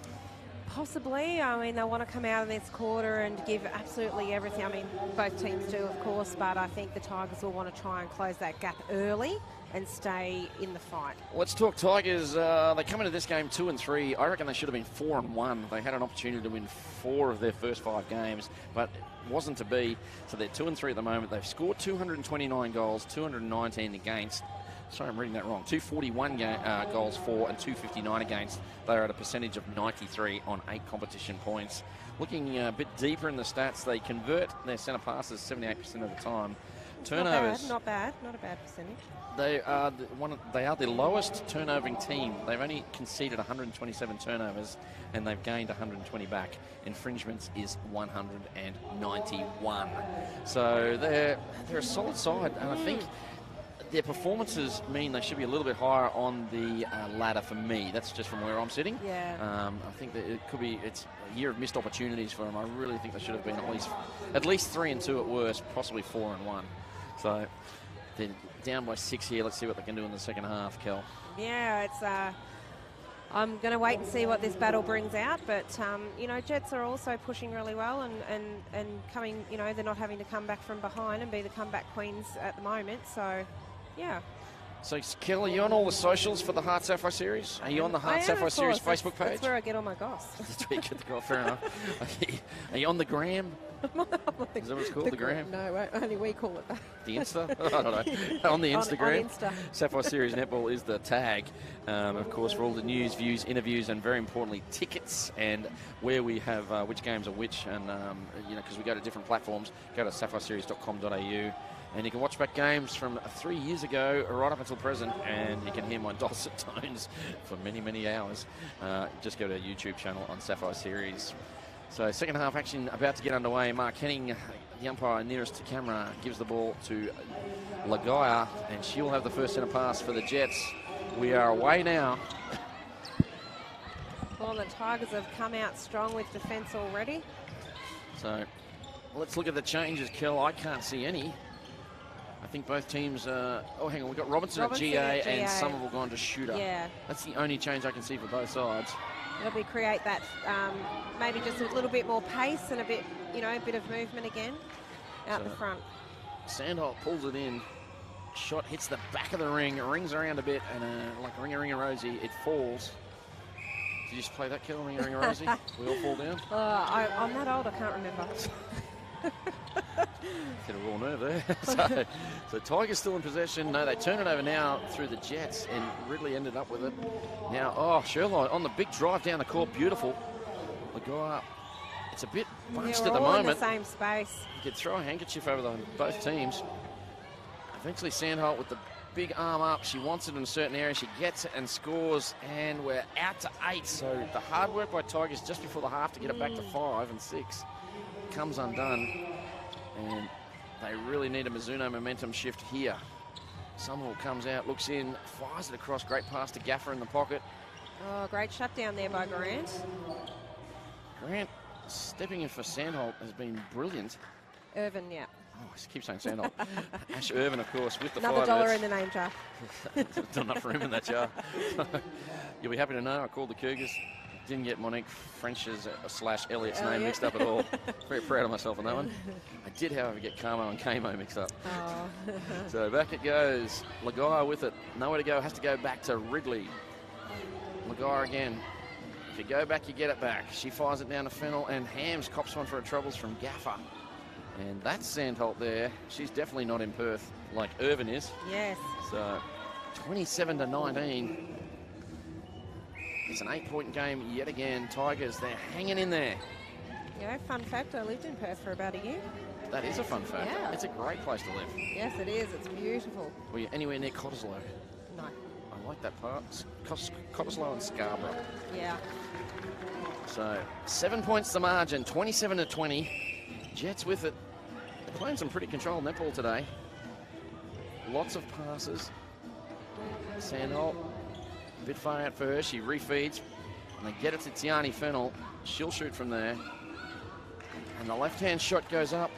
Possibly. I mean, they want to come out in this quarter and give absolutely everything. I mean, both teams do, of course, but I think the Tigers will want to try and close that gap early and stay in the fight. Let's talk Tigers. They come into this game 2-3. I reckon they should have been 4-1. They had an opportunity to win 4 of their first 5 games, but it wasn't to be. So they're 2-3 at the moment. They've scored 229 goals, 219 against. Sorry, I'm reading that wrong. 241 goals for and 259 against. They are at a percentage of 93 on 8 competition points. Looking a bit deeper in the stats, they convert their centre passes 78% of the time. Turnovers. Not bad. Not a bad percentage. They are the lowest turnoving team. They've only conceded 127 turnovers, and they've gained 120 back. Infringements is 191. So they're a solid side, and I think their performances mean they should be a little bit higher on the ladder for me. That's just from where I'm sitting. Yeah. I think that it's a year of missed opportunities for them. I really think they should have been at least 3-2 at worst, possibly 4-1. So they're down by 6 here. Let's see what they can do in the second half, Kel. Yeah, it's. I'm going to wait and see what this battle brings out, but Jets are also pushing really well and coming. They're not having to come back from behind and be the comeback queens at the moment. So, yeah. So, Kel, are you on all the socials for the HART Sapphire series? Are you on the HART Sapphire series Facebook page? That's where I get all my goss. That's where you get the goss. Fair enough. Are you on the gram? Is that what it's called, the gram? No, only we call it that. The Insta? I don't know. On the Instagram. On Insta. Sapphire Series Netball is the tag, of course, for all the news, views, interviews, and very importantly, tickets and where we have which games are which. And, because we go to different platforms, go to sapphireseries.com.au. And you can watch back games from 3 years ago right up until present, and you can hear my dulcet tones for many, many hours. Just go to our YouTube channel on Sapphire Series. So second half action about to get underway. Mark Henning, the umpire nearest to camera, gives the ball to Lagaya, and she'll have the first centre pass for the Jets. We are away now. Well, the Tigers have come out strong with defence already. So let's look at the changes, Kel. I can't see any. I think both teams hang on, we've got Robinson at GA and Somerville gone to shooter. Yeah. That's the only change I can see for both sides. It'll create that, maybe just a little bit more pace and a bit of movement again out the front. Sandholt pulls it in. Shot hits the back of the ring, rings around a bit, and like a ring a rosie, it falls. Did you just play that, Kel, ring a rosie? We all fall down? I'm that old, I can't remember. Get a raw nerve there. so Tigers still in possession. No, they turn it over now through the Jets, and Ridley ended up with it. Now, Sherlock on the big drive down the court, beautiful. The guy, it's a bit bunched at the moment. In the same space. You could throw a handkerchief over both teams. Eventually, Sandholt with the big arm up. She wants it in a certain area. She gets it and scores, and we're out to 8. So the hard work by Tigers just before the half to get it back to 5 and 6 comes undone. And they really need a Mizuno momentum shift here. Somerville comes out, looks in, fires it across. Great pass to Gaffer in the pocket. Oh, great shutdown there by Grant. Grant stepping in for Sandholt has been brilliant. Irvin, yeah. Oh, I keep saying Sandholt. Ash Irvin, of course, with the Another $1 in the name jar. Not enough room in that jar. You'll be happy to know I called the Cougars. Didn't get Monique French's / Elliott's name mixed up at all. Very proud of myself on that one. I did, however, get Camo and Camo mixed up. Oh. So back it goes. Lagaya with it. Nowhere to go. Has to go back to Ridley. Lagaya again. If you go back, you get it back. She fires it down to Fennell, and Hams cops one for her troubles from Gaffer. And that's Sandholt there. She's definitely not in Perth like Irvin is. Yes. So 27-19. It's an 8-point game yet again. Tigers, they're hanging in there. Fun fact, I lived in Perth for about a year. That is a fun fact. Yeah. It's a great place to live. Yes, it is. It's beautiful. Were you anywhere near Cottesloe? No. I like that part. Cottesloe and Scarborough. Yeah. So 7 points the margin, 27-20. Jets with it. They're playing some pretty controlled netball today. Lots of passes. Sandholt. A bit far out for her. She refeeds. And they get it to Tiani Fennell. She'll shoot from there. And the left-hand shot goes up.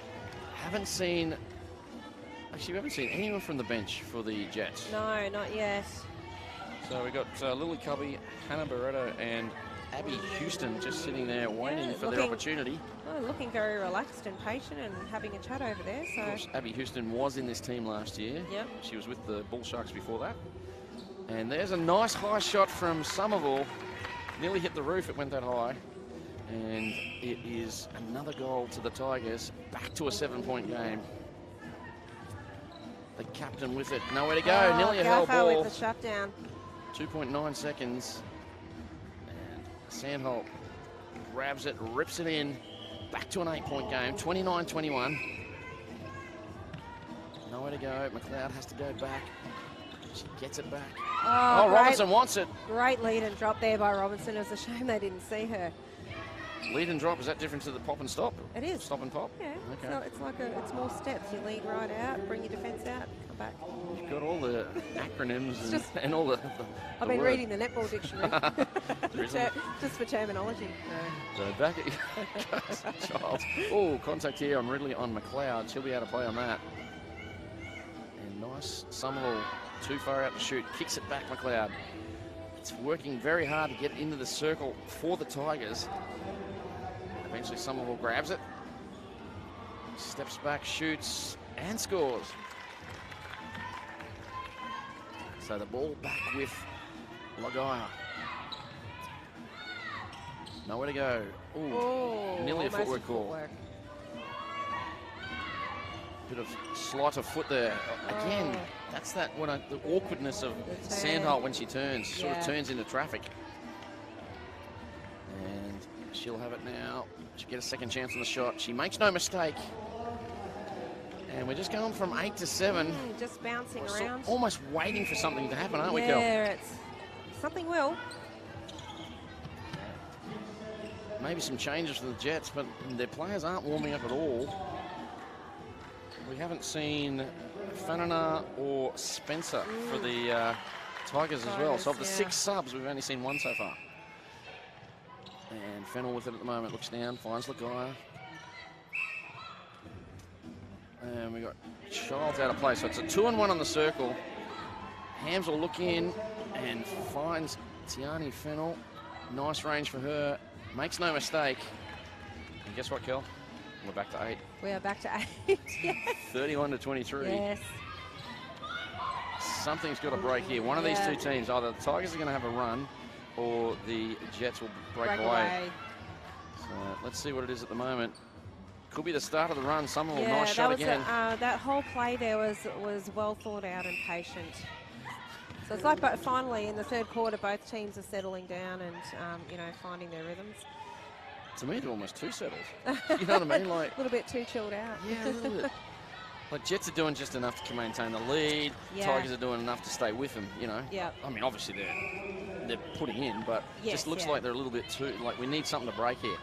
Actually, we haven't seen anyone from the bench for the Jets. No, not yet. So we got Lily Cubby, Hannah Barretto, and Abby Houston just sitting there waiting for their opportunity. Oh, looking very relaxed and patient and having a chat over there. So. Of course, Abby Houston was in this team last year. Yep. She was with the Bull Sharks before that. And there's a nice high shot from Somerville. Nearly hit the roof, it went that high. And it is another goal to the Tigers. Back to a 7-point game. The captain with it. Nowhere to go. Nearly a hell ball. With the shutdown. 2.9 seconds. And Sandholt grabs it, rips it in. Back to an 8-point game. 29-21. Nowhere to go. McLeod has to go back. She gets it back. Oh, Robinson wants it. Great lead and drop there by Robinson. It was a shame they didn't see her. Lead and drop, is that different to the pop and stop? It is. Stop and pop? Yeah. Okay. So it's like it's more steps. You lead right out, bring your defence out, come back. You've got all the acronyms and all the I've been reading the netball dictionary. There isn't. Just for terminology. No. So back at Childs. Oh, contact here on Ridley on McLeod. She'll be able to play on that. And nice Summerall, too far out to shoot. Kicks it back, McLeod. It's working very hard to get into the circle for the Tigers. Eventually Summerall grabs it. Steps back, shoots, and scores. So the ball back with Lagaya. Nowhere to go. Ooh, nearly a footwork call. Bit of slight of foot there. Again, that's the awkwardness of Sandholt when she turns. She sort of turns into traffic. And she'll have it now. She'll get a second chance on the shot. She makes no mistake. And we're just going from 8 to 7. Just bouncing around. Almost waiting for something to happen, aren't we, Kel? Yeah, something will. Maybe some changes for the Jets, but their players aren't warming up at all. We haven't seen Fanana or Spencer for the Tigers as well. So of the 6 subs, we've only seen 1 so far. And Fennell with it at the moment, looks down, finds Lagaya. And we got Childs out of play. So it's a 2-on-1 on the circle. Hams will look in and finds Tiani Fennell. Nice range for her. Makes no mistake. And guess what, Kel? We're back to 8. We are back to 8. Yeah. 31 to 23. Yes. Something's got to break here. One of these two teams, either the Tigers are going to have a run or the Jets will break away. So let's see what it is at the moment. Could be the start of the run. Someone will nice shot again. That whole play there was well thought out and patient. So it's like finally in the third quarter, both teams are settling down and finding their rhythms. To me, they're almost too settled. You know what I mean? Like a little bit too chilled out. Yeah, a little bit. Like Jets are doing just enough to maintain the lead. Yeah. Tigers are doing enough to stay with them. You know. Yeah. I mean, obviously they're putting in, but just looks like they're a little bit too. Like we need something to break here.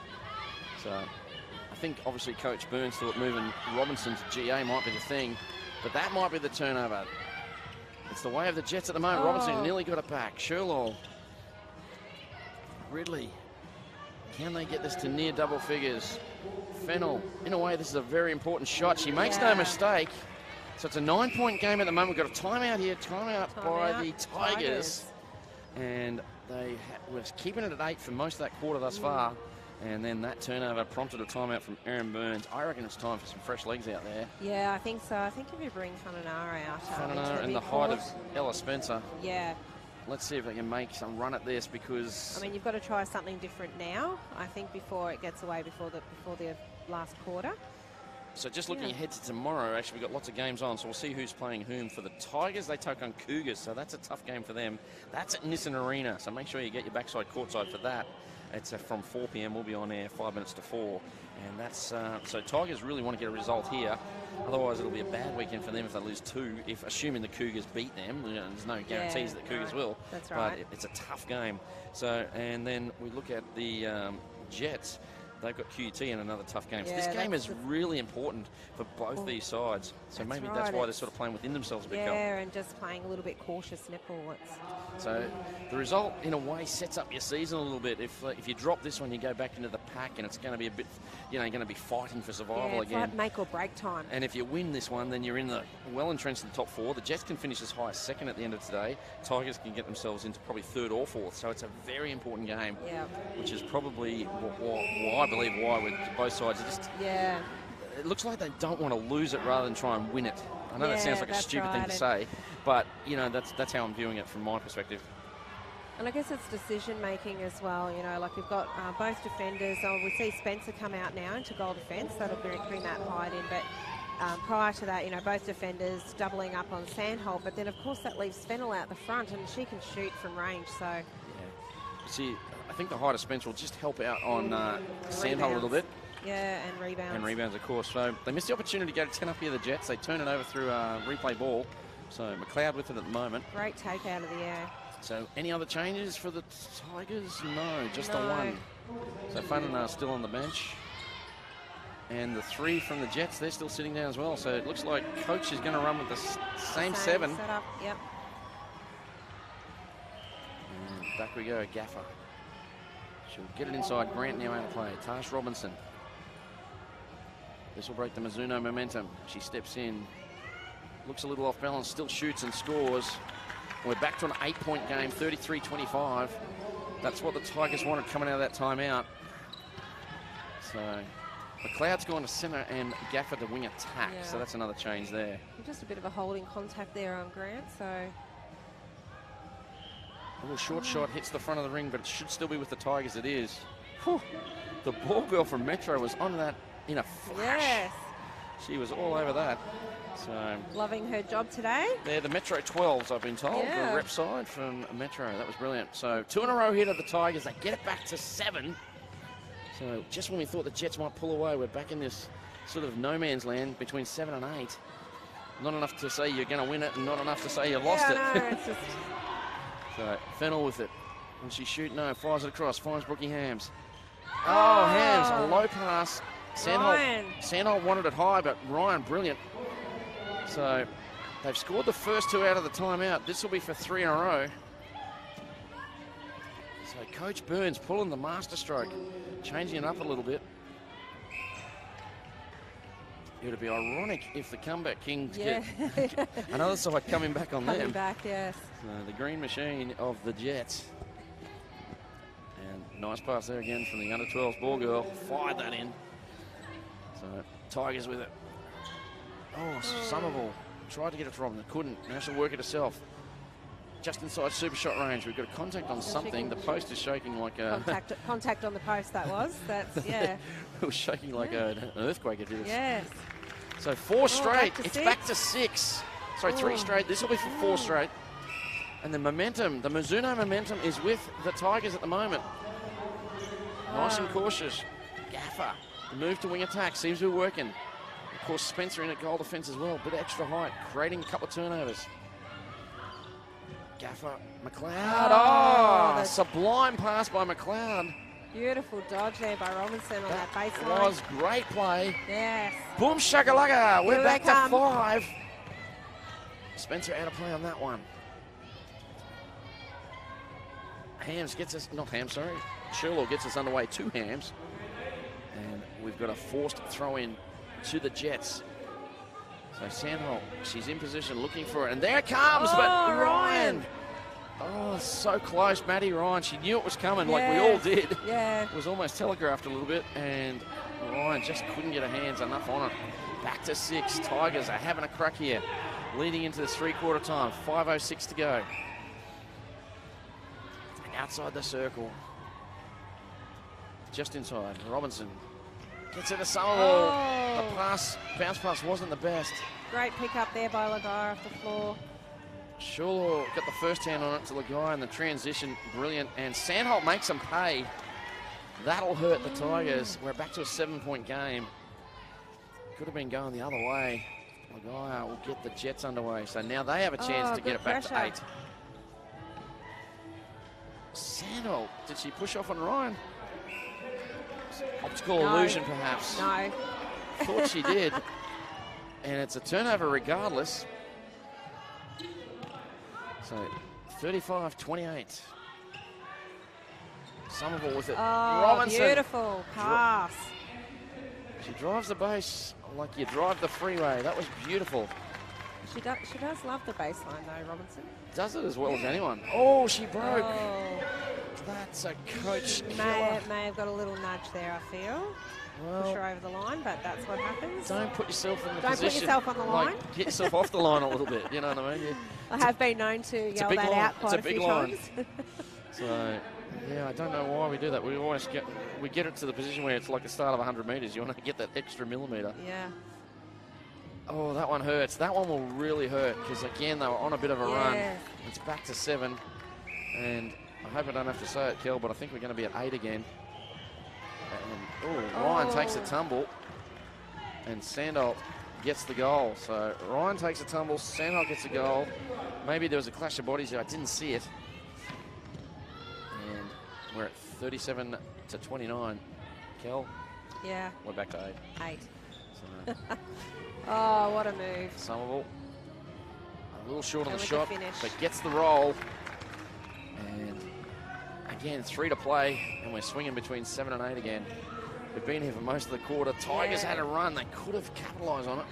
So I think obviously Coach Burns thought moving Robinson to GA might be the thing, but that might be the turnover. It's the way of the Jets at the moment. Robinson nearly got it back. Sherlock. Ridley. Can they get this to near double figures? Fennell. In a way, this is a very important shot. She makes no mistake. So it's a 9-point game at the moment. We've got a timeout here. Timeout by the Tigers. And they were keeping it at 8 for most of that quarter thus far. And then that turnover prompted a timeout from Erin Burns. I reckon it's time for some fresh legs out there. Yeah, I think so. I think if you bring Fananara out. Fananara and the height of Ella Spencer. Yeah. Let's see if they can make some run at this because... I mean, you've got to try something different now, I think, before it gets away before the last quarter. So just looking ahead to tomorrow, actually, we've got lots of games on, so we'll see who's playing whom. For the Tigers, they take on Cougars, so that's a tough game for them. That's at Nissan Arena, so make sure you get your backside courtside for that. It's from 4 p.m. We'll be on air 5 minutes to 4. And that's so Tigers really want to get a result here. Otherwise, it'll be a bad weekend for them if they lose 2. If assuming the Cougars beat them, there's no guarantees that Cougars will. That's right. But it's a tough game. So and then we look at the Jets. They've got QUT in another tough game. So this game is really important for both these sides. So maybe that's why they're sort of playing within themselves a bit. Yeah, and just playing a little bit cautious netball. So the result, in a way, sets up your season a little bit. If you drop this one, you go back into the pack, and it's going to be a bit, going to be fighting for survival again. Like make or break time. And if you win this one, then you're in the well entrenched in the top 4. The Jets can finish as high as 2nd at the end of today. Tigers can get themselves into probably 3rd or 4th. So it's a very important game. Yeah. Which is probably why I believe why with both sides. It looks like they don't want to lose it rather than try and win it. I know that sounds like a stupid thing to say, but that's how I'm viewing it from my perspective. And I guess it's decision making as well. Like we've got both defenders. We see Spencer come out now into goal defence. That'll bring that height in. But prior to that, both defenders doubling up on Sandholt. But then of course that leaves Fennell out the front, and she can shoot from range. So see, I think the height of Spencer will just help out on Sandholt a little bit. Yeah, and rebounds. And rebounds, of course. So they missed the opportunity to go to 10 up here, the Jets. They turn it over through a replay ball. So McLeod with it at the moment. Great take out of the air. So any other changes for the Tigers? No, just the one. So Fanan still on the bench. And the 3 from the Jets, they're still sitting down as well. So it looks like coach is going to run with the same 7. Setup, yep. And back we go, Gaffer. She'll get it inside. Grant now out of play. Tash Robinson. This will break the Mizuno momentum. She steps in. Looks a little off balance. Still shoots and scores. We're back to an 8-point game, 33-25. That's what the Tigers wanted coming out of that timeout. So McLeod's gone to centre and Gaffer to wing attack. Yeah. So that's another change there. Just a bit of a holding contact there on Grant, so... A little short shot hits the front of the ring, but it should still be with the Tigers. It is. Whew. The ball girl from Metro was on that in a flash. Yes. She was all over that. So loving her job today. They're the Metro 12s, I've been told. Yeah. The rep side from Metro. That was brilliant. So 2 in a row here to the Tigers. They get it back to 7. So just when we thought the Jets might pull away, we're back in this sort of no man's land between 7 and 8. Not enough to say you're going to win it, and not enough to say you lost it. No, it's just... So Fennell with it. Will she shoot? No. Fires it across. Finds Brookie Hams. Oh, Hams. A low pass. Sandholt wanted it high, but Ryan, brilliant. So they've scored the first 2 out of the timeout. This will be for 3 in a row. So Coach Burns pulling the master stroke, changing it up a little bit. It would be ironic if the comeback Kings get another side coming back on them. Coming back, yes. So the green machine of the Jets. And nice pass there again from the under-12s ball girl. Fired that in. So Tigers with it. Oh, Somerville tried to get it to Robin. Couldn't. Now she'll work it herself. Just inside super shot range. We've got a contact on something. The post is shaking like a... Contact on the post, that was. That's, yeah. It was shaking like an earthquake. It is. Yes. So 4 straight. Back it's 6. back to 6. Sorry, 3 straight. This will be for 4 straight. And the momentum, the Mizuno momentum is with the Tigers at the moment. Nice and cautious. Gaffer. The move to wing attack seems to be working. Of course, Spencer in at goal defense as well. Bit extra height, creating a couple of turnovers. Gaffer, McLeod. Oh, sublime pass by McLeod. Beautiful dodge there by Robinson on that baseline. That was great play. Yes. Boom shakalaka. We're back to 5. come. Spencer out of play on that one. Hams gets us, not Hams, sorry. Sherlock gets us underway to Hams. And we've got a forced throw in to the Jets. So Sandholt, she's in position looking for it. And there it comes, but Ryan. Oh, so close, Maddie Ryan. She knew it was coming, like we all did. Yeah. It was almost telegraphed a little bit, and Ryan just couldn't get her hands enough on it. Back to 6. Tigers are having a crack here, leading into this 3/4 time. 5:06 to go. Outside the circle. Just inside. Robinson gets it to Somerville. The bounce pass wasn't the best. Great pick up there by Lagar off the floor. Schuler got the first hand on it to Lagai, and the transition, brilliant. And Sandholt makes them pay. That'll hurt the Tigers. We're back to a 7-point game. Could have been going the other way. Lagai will get the Jets underway. So now they have a chance to get it back to 8. Sandholt, did she push off on Ryan? Optical illusion, perhaps. No. Thought she did. And it's a turnover regardless. So 35-28. Somerville with it. Oh, Robinson. beautiful pass. She drives the base like you drive the freeway. That was beautiful. She does love the baseline though, Robinson. Does it as well as anyone. Oh, she broke. Oh. That's a coach killer. May have got a little nudge there, I feel. Well, Push her over the line, but that's what happens. Don't put yourself in the Don't position. put yourself on the line. Like, get yourself off the line a little bit. You know what I mean? I have been known to yell that out quite a few times. So, yeah, I don't know why we do that. We always get it to the position where it's like the start of 100 metres. You want to get that extra millimetre. Yeah. Oh, that one hurts. That one will really hurt because, again, they were on a bit of a run. It's back to 7. And I hope I don't have to say it, Kel, but I think we're going to be at 8 again. And Oh, Ryan takes a tumble. And Sandholt gets the goal. So Ryan takes a tumble, Sandholt gets a goal. Maybe there was a clash of bodies here. I didn't see it. And we're at 37 to 29. Kel? Yeah. We're back to 8. 8. So, oh, what a move. Somerville. A little short on the with shot, the finish. but gets the roll. And again, 3 to play. And we're swinging between 7 and 8 again. We've been here for most of the quarter. Tigers had a run. They could have capitalised on it.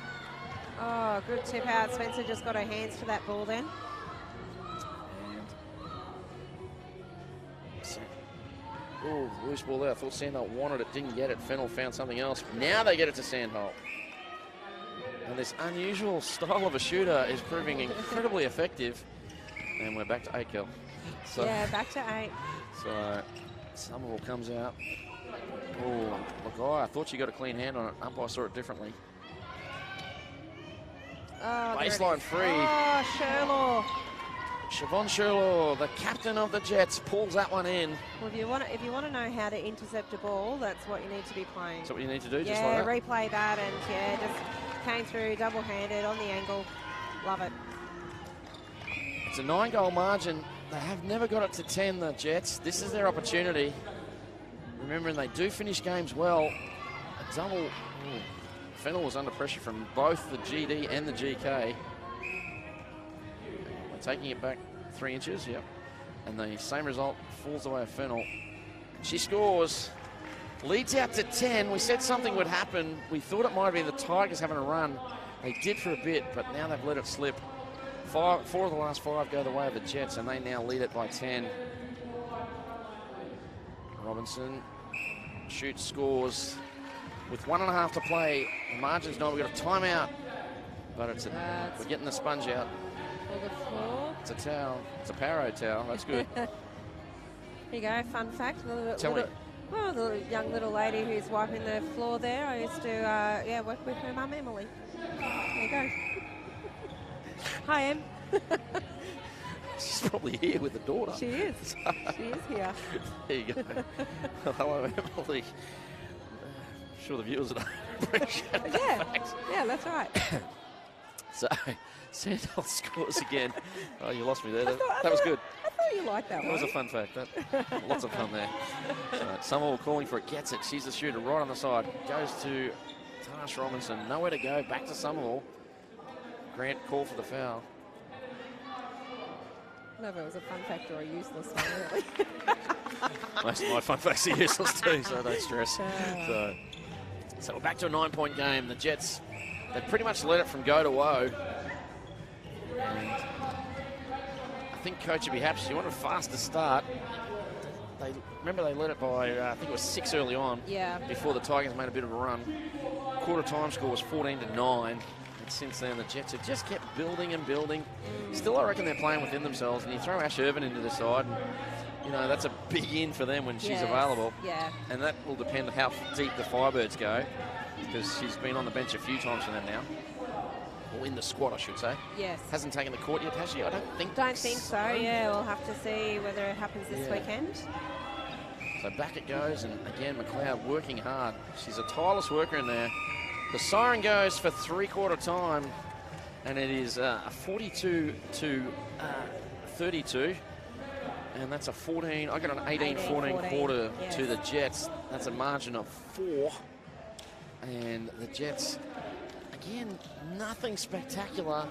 Oh, good tip out. Spencer just got her hands to that ball then. Oh, loose ball there. I thought Sandholt wanted it, didn't get it. Fennell found something else. Now they get it to Sandholt. And this unusual style of a shooter is proving incredibly effective. And we're back to 8, Kel. So, yeah, back to 8. So Somerville comes out. Oh, look, I thought she got a clean hand on it. Umpire saw it differently. Oh, baseline free. Oh, Sherlaw. Siobhan Sherlaw, the captain of the Jets, pulls that one in. Well, if you want to know how to intercept a ball, that's what you need to be playing. That's what you need to do, just yeah, like that? replay that, and yeah, just came through double-handed on the angle. Love it. It's a 9-goal margin. They have never got it to 10, the Jets. This is their opportunity. Remembering they do finish games well. A double. Ooh, Fennell was under pressure from both the GD and the GK. We're taking it back 3 inches, yep. And the same result falls away of Fennell. She scores. Leads out to 10. We said something would happen. We thought it might be the Tigers having a run. They did for a bit, but now they've let it slip. 4 of the last 5 go the way of the Jets, and they now lead it by 10. Robinson shoots, scores. With 1.5 to play, the margin's not. We've got a timeout, but we're getting the sponge out. It's a towel. It's a Paro towel. That's good. Here you go. Fun fact. Tell me. Oh, the young little lady who's wiping the floor there. I used to work with her mum, Emily. There you go. Hi, Em. She's probably here with the daughter. She is. She is here. There you go. Hello, Emily. I'm sure the viewers would appreciate that fact. Yeah, that's right. So, Sandholt scores again. Oh, you lost me there. That was good. I thought you liked that one. That was a fun fact. Lots of fun there. So, Somerville calling for it, gets it. She's the shooter right on the side. Goes to Tash Robinson. Nowhere to go. Back to Somerville. Grant call for the foul. I don't know if it was a fun fact or a useless one, really. Most of my fun facts are useless too, so don't stress. So we're back to a 9-point game. The Jets, they pretty much let it from go to woe. And I think Coach would be happy. She wanted a faster start. Remember they led it by, I think it was 6 early on. Yeah. Before the Tigers made a bit of a run. Quarter time score was 14-9. And since then, the Jets have just kept building and building. Still, I reckon they're playing within themselves. And you throw Ash Irvin into the side, and, you know, that's a big in for them when she's available. Yeah. And that will depend on how deep the Firebirds go, because she's been on the bench a few times for them now. Or in the squad, I should say. Yes. Hasn't taken the court yet, has she? I don't think so. Yeah, we'll have to see whether it happens this weekend. So back it goes, and again, McLeod working hard. She's a tireless worker in there. The siren goes for 3/4 time, and it is a 42-32. And that's a 14. I got an 18-14 quarter to the Jets. That's a margin of 4. And the Jets, again, nothing spectacular,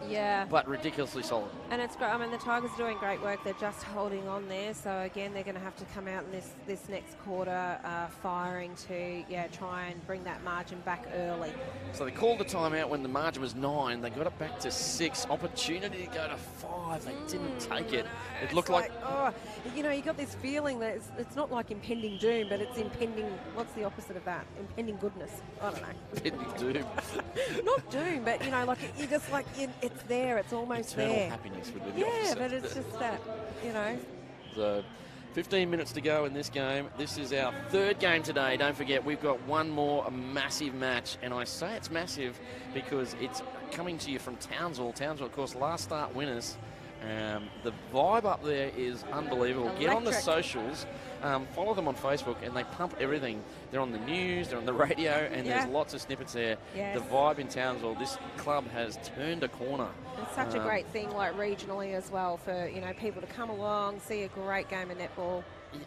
but ridiculously solid. And it's great. I mean, the Tigers are doing great work. They're just holding on there. So again, they're going to have to come out in this next quarter firing to try and bring that margin back early. So they called the timeout when the margin was 9. They got it back to 6. Opportunity to go to 5. They didn't take it. It looked like you know, you got this feeling that it's not like impending doom, but it's impending. What's the opposite of that? Impending goodness. I don't know. Impending doom. Not doom, but you know, like you just like it's there. It's almost Eternal there. happiness would be the opposite. But it's just that, you know. So 15 minutes to go in this game. This is our 3rd game today. Don't forget, we've got one more massive match. And I say it's massive because it's coming to you from Townsville. Townsville, of course, last start winners. The vibe up there is unbelievable. Electric. Get on the socials, follow them on Facebook, and they pump everything. They're on the news, they're on the radio, and there's lots of snippets there. Yes. The vibe in Townsville, this club has turned a corner. It's such a great thing, like regionally as well, for people to come along, see a great game of netball.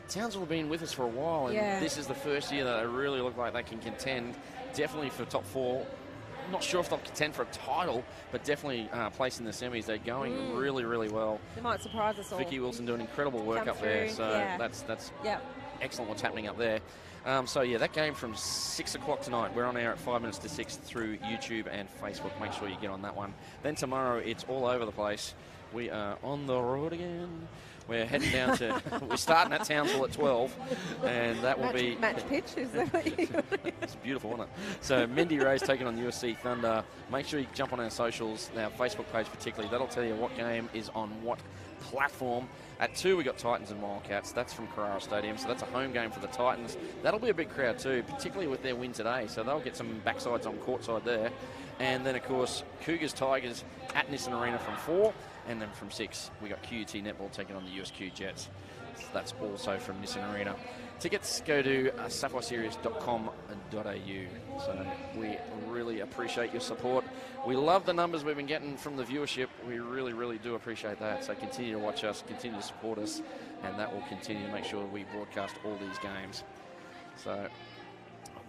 Townsville have been with us for a while, and this is the first year that they really look like they can contend, definitely for top 4. Not sure if they'll contend for a title, but definitely place in the semis. They're going really, really well. They might surprise us all. Vicky Wilson doing incredible work Come up there, through, so that's excellent what's happening up there. That game from 6 o'clock tonight. We're on air at 5 minutes to 6 through YouTube and Facebook. Make sure you get on that one. Then tomorrow, it's all over the place. We are on the road again. We're heading down to, we're starting at Townsville at 12, and that will be... Match pitch, is that what you It's beautiful, isn't it? So Mindy Ray's taking on USC Thunder. Make sure you jump on our socials, our Facebook page particularly. That'll tell you what game is on what platform. At 2, we got Titans and Wildcats. That's from Carrara Stadium, so that's a home game for the Titans. That'll be a big crowd too, particularly with their win today. So they'll get some backsides on courtside there. And then, of course, Cougars Tigers at Nissan Arena from 4. And then from 6, we got QUT Netball taking on the USQ Jets. So that's also from Nissan Arena. Tickets go to sapphireseries.com.au. So we really appreciate your support. We love the numbers we've been getting from the viewership. We really, really do appreciate that. So continue to watch us, continue to support us, and that will continue to make sure we broadcast all these games. So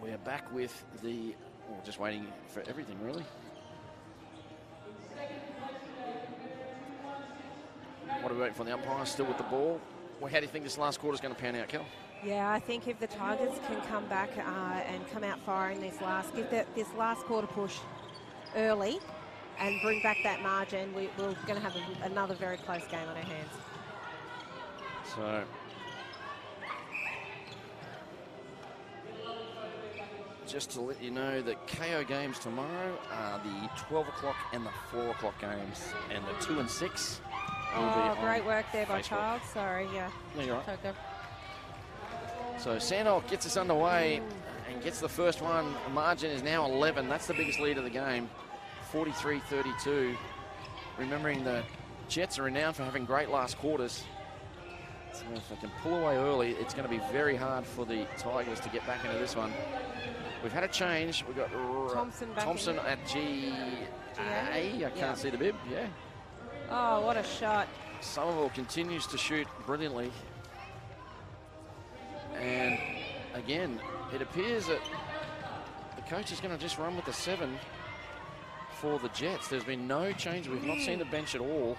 we're back with the... Well, just waiting for everything, really. What are we waiting for? The umpire still with the ball. Well, how do you think this last quarter is going to pan out, Kel? Yeah, I think if the Tigers can come back and come out firing this this last quarter push early and bring back that margin, we're going to have another very close game on our hands. So, just to let you know that KO games tomorrow are the 12 o'clock and the 4 o'clock games, and the 2 and 6. Great work there by Facebook. Child. Sorry, yeah. No, you're right. So Sandholt gets us underway and gets the first one. The margin is now 11. That's the biggest lead of the game, 43-32. Remembering the Jets are renowned for having great last quarters. So if they can pull away early, it's going to be very hard for the Tigers to get back into this one. We've had a change. We've got Thompson at GA. I can't see the bib. Yeah. Oh, what a shot. Somerville continues to shoot brilliantly. And again, it appears that the coach is going to just run with the 7 for the Jets. There's been no change. We've not seen the bench at all.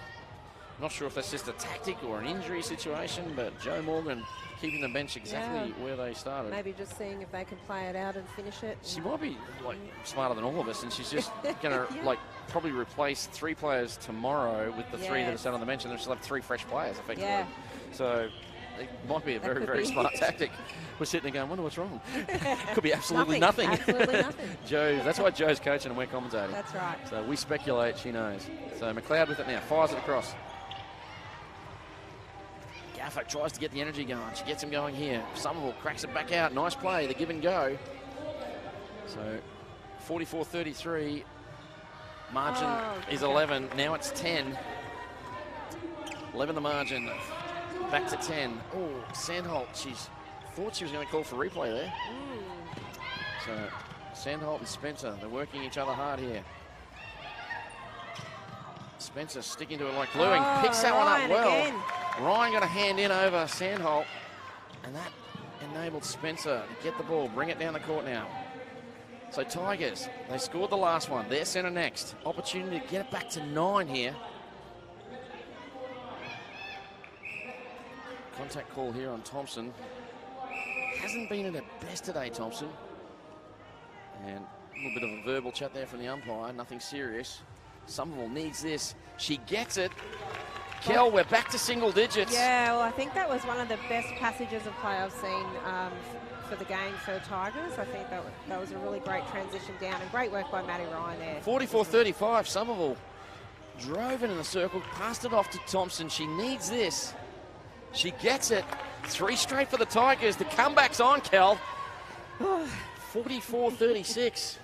Not sure if that's just a tactic or an injury situation, but Joe Morgan keeping the bench exactly where they started. Maybe just seeing if they can play it out and finish it. She might be smarter than all of us, and she's just going to probably replace 3 players tomorrow with the 3 that are sat on the bench, and then she'll have 3 fresh players effectively. Yeah. So it might be a very, very smart tactic. We're sitting there going, wonder what's wrong. Could be absolutely nothing. Absolutely nothing. That's why Joe's coaching and we're commentating. That's right. So we speculate, she knows. So McLeod with it now, fires it across. Gaffer tries to get the energy going. She gets him going here. Somerville cracks it back out. Nice play, the give and go. So 44-33. Margin is 11. Now it's 10. 11 the margin. Back to 10. Oh, Sandholt. She's thought she was going to call for replay there. So Sandholt and Spencer, they're working each other hard here. Spencer sticking to it like gluing. Picks that one up well. Again. Ryan got a hand in over Sandholt, and that enabled Spencer to get the ball, bring it down the court now. So Tigers, they scored the last one. Their centre next. Opportunity to get it back to 9 here. Contact call here on Thompson. Hasn't been at her best today, Thompson. And a little bit of a verbal chat there from the umpire. Nothing serious. Somerville needs this. She gets it. Kel, we're back to single digits. Yeah, well, I think that was one of the best passages of play I've seen for the game for Tigers. I think that was a really great transition down and great work by Maddie Ryan there. 44-35, Somerville drove it in the circle, passed it off to Thompson. She needs this. She gets it. 3 straight for the Tigers. The comeback's on, Kel. 44-36.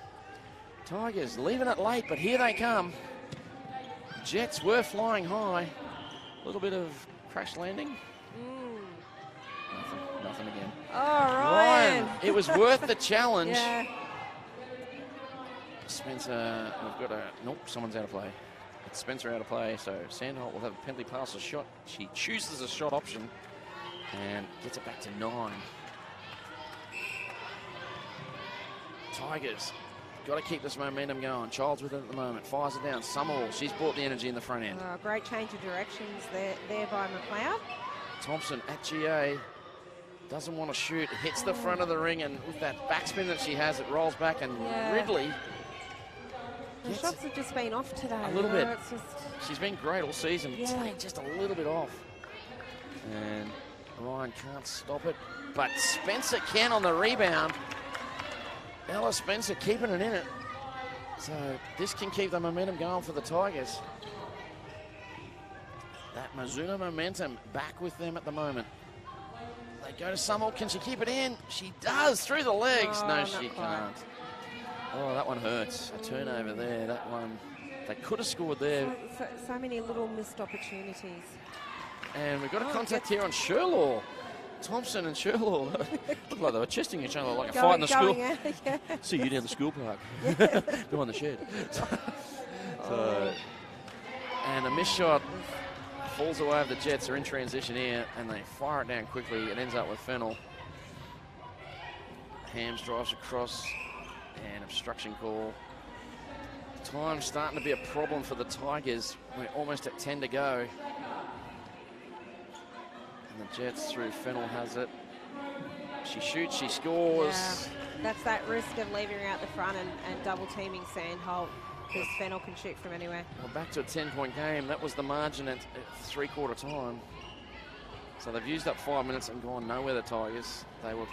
Tigers leaving it late, but here they come. Jets were flying high. little bit of crash landing. Nothing again. Oh, Ryan. It was worth the challenge. Yeah. Spencer, we've got a... Nope, someone's out of play. It's Spencer out of play, so Sandholt will have a penalty pass a shot. She chooses a shot option and gets it back to 9. Tigers, got to keep this momentum going. Childs with it at the moment, fires it down. Summerall, she's brought the energy in the front end. Oh, great change of directions there by McLeod. Thompson at GA. Doesn't want to shoot, hits the front of the ring, and with that backspin that she has, it rolls back, and Ridley... The shots have just been off today. A little bit. It's just... She's been great all season. Today, just a little bit off. And Ryan can't stop it, but Spencer can on the rebound. Ella Spencer keeping it in it. So this can keep the momentum going for the Tigers. That Mizuno momentum back with them at the moment. They go to Summerall. Can she keep it in? She does, through the legs. Oh, no, not she quite. can't. Oh, that one hurts. A turnover there. That one, they could have scored there. So many little missed opportunities. And we've got a contact here on Sherlaw. Thompson and Sherlaw look like they were chesting each other like a fight in the school. See you down the school park. Behind the shed. And a missed shot falls away of the Jets. They're in transition here, and they fire it down quickly. It ends up with Fennell. Hams drives across, and obstruction call. Time's starting to be a problem for the Tigers. We're almost at 10 to go. And the Jets through Fennell has it. She shoots, she scores. Yeah, that's that risk of leaving her out the front and double teaming Sandholt, because Fennell can shoot from anywhere. Well, back to a 10-point game. That was the margin at three-quarter time. So they've used up 5 minutes and gone nowhere, the Tigers. They were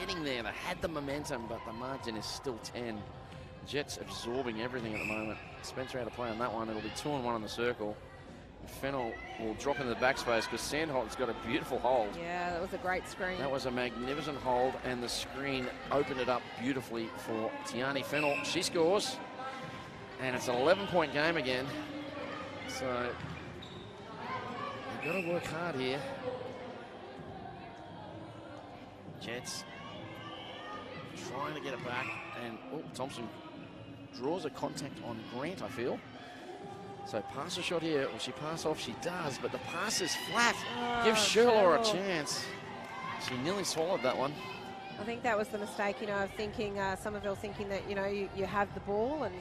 getting there. They had the momentum, but the margin is still 10. Jets absorbing everything at the moment. Spencer out of play on that one. It'll be 2-on-1 on the circle. And Fennell will drop into the backspace because Sandholt's got a beautiful hold. Yeah, that was a great screen. That was a magnificent hold, and the screen opened it up beautifully for Tiani Fennell. She scores, and it's an 11-point game again. So you've got to work hard here. Jets trying to get it back, and Thompson draws a contact on Grant, I feel. So pass a shot here. Will she pass off? She does, but the pass is flat. Give Sherlaw a chance. She nearly swallowed that one. I think that was the mistake, you know, of thinking, Somerville thinking that, you know, you have the ball and,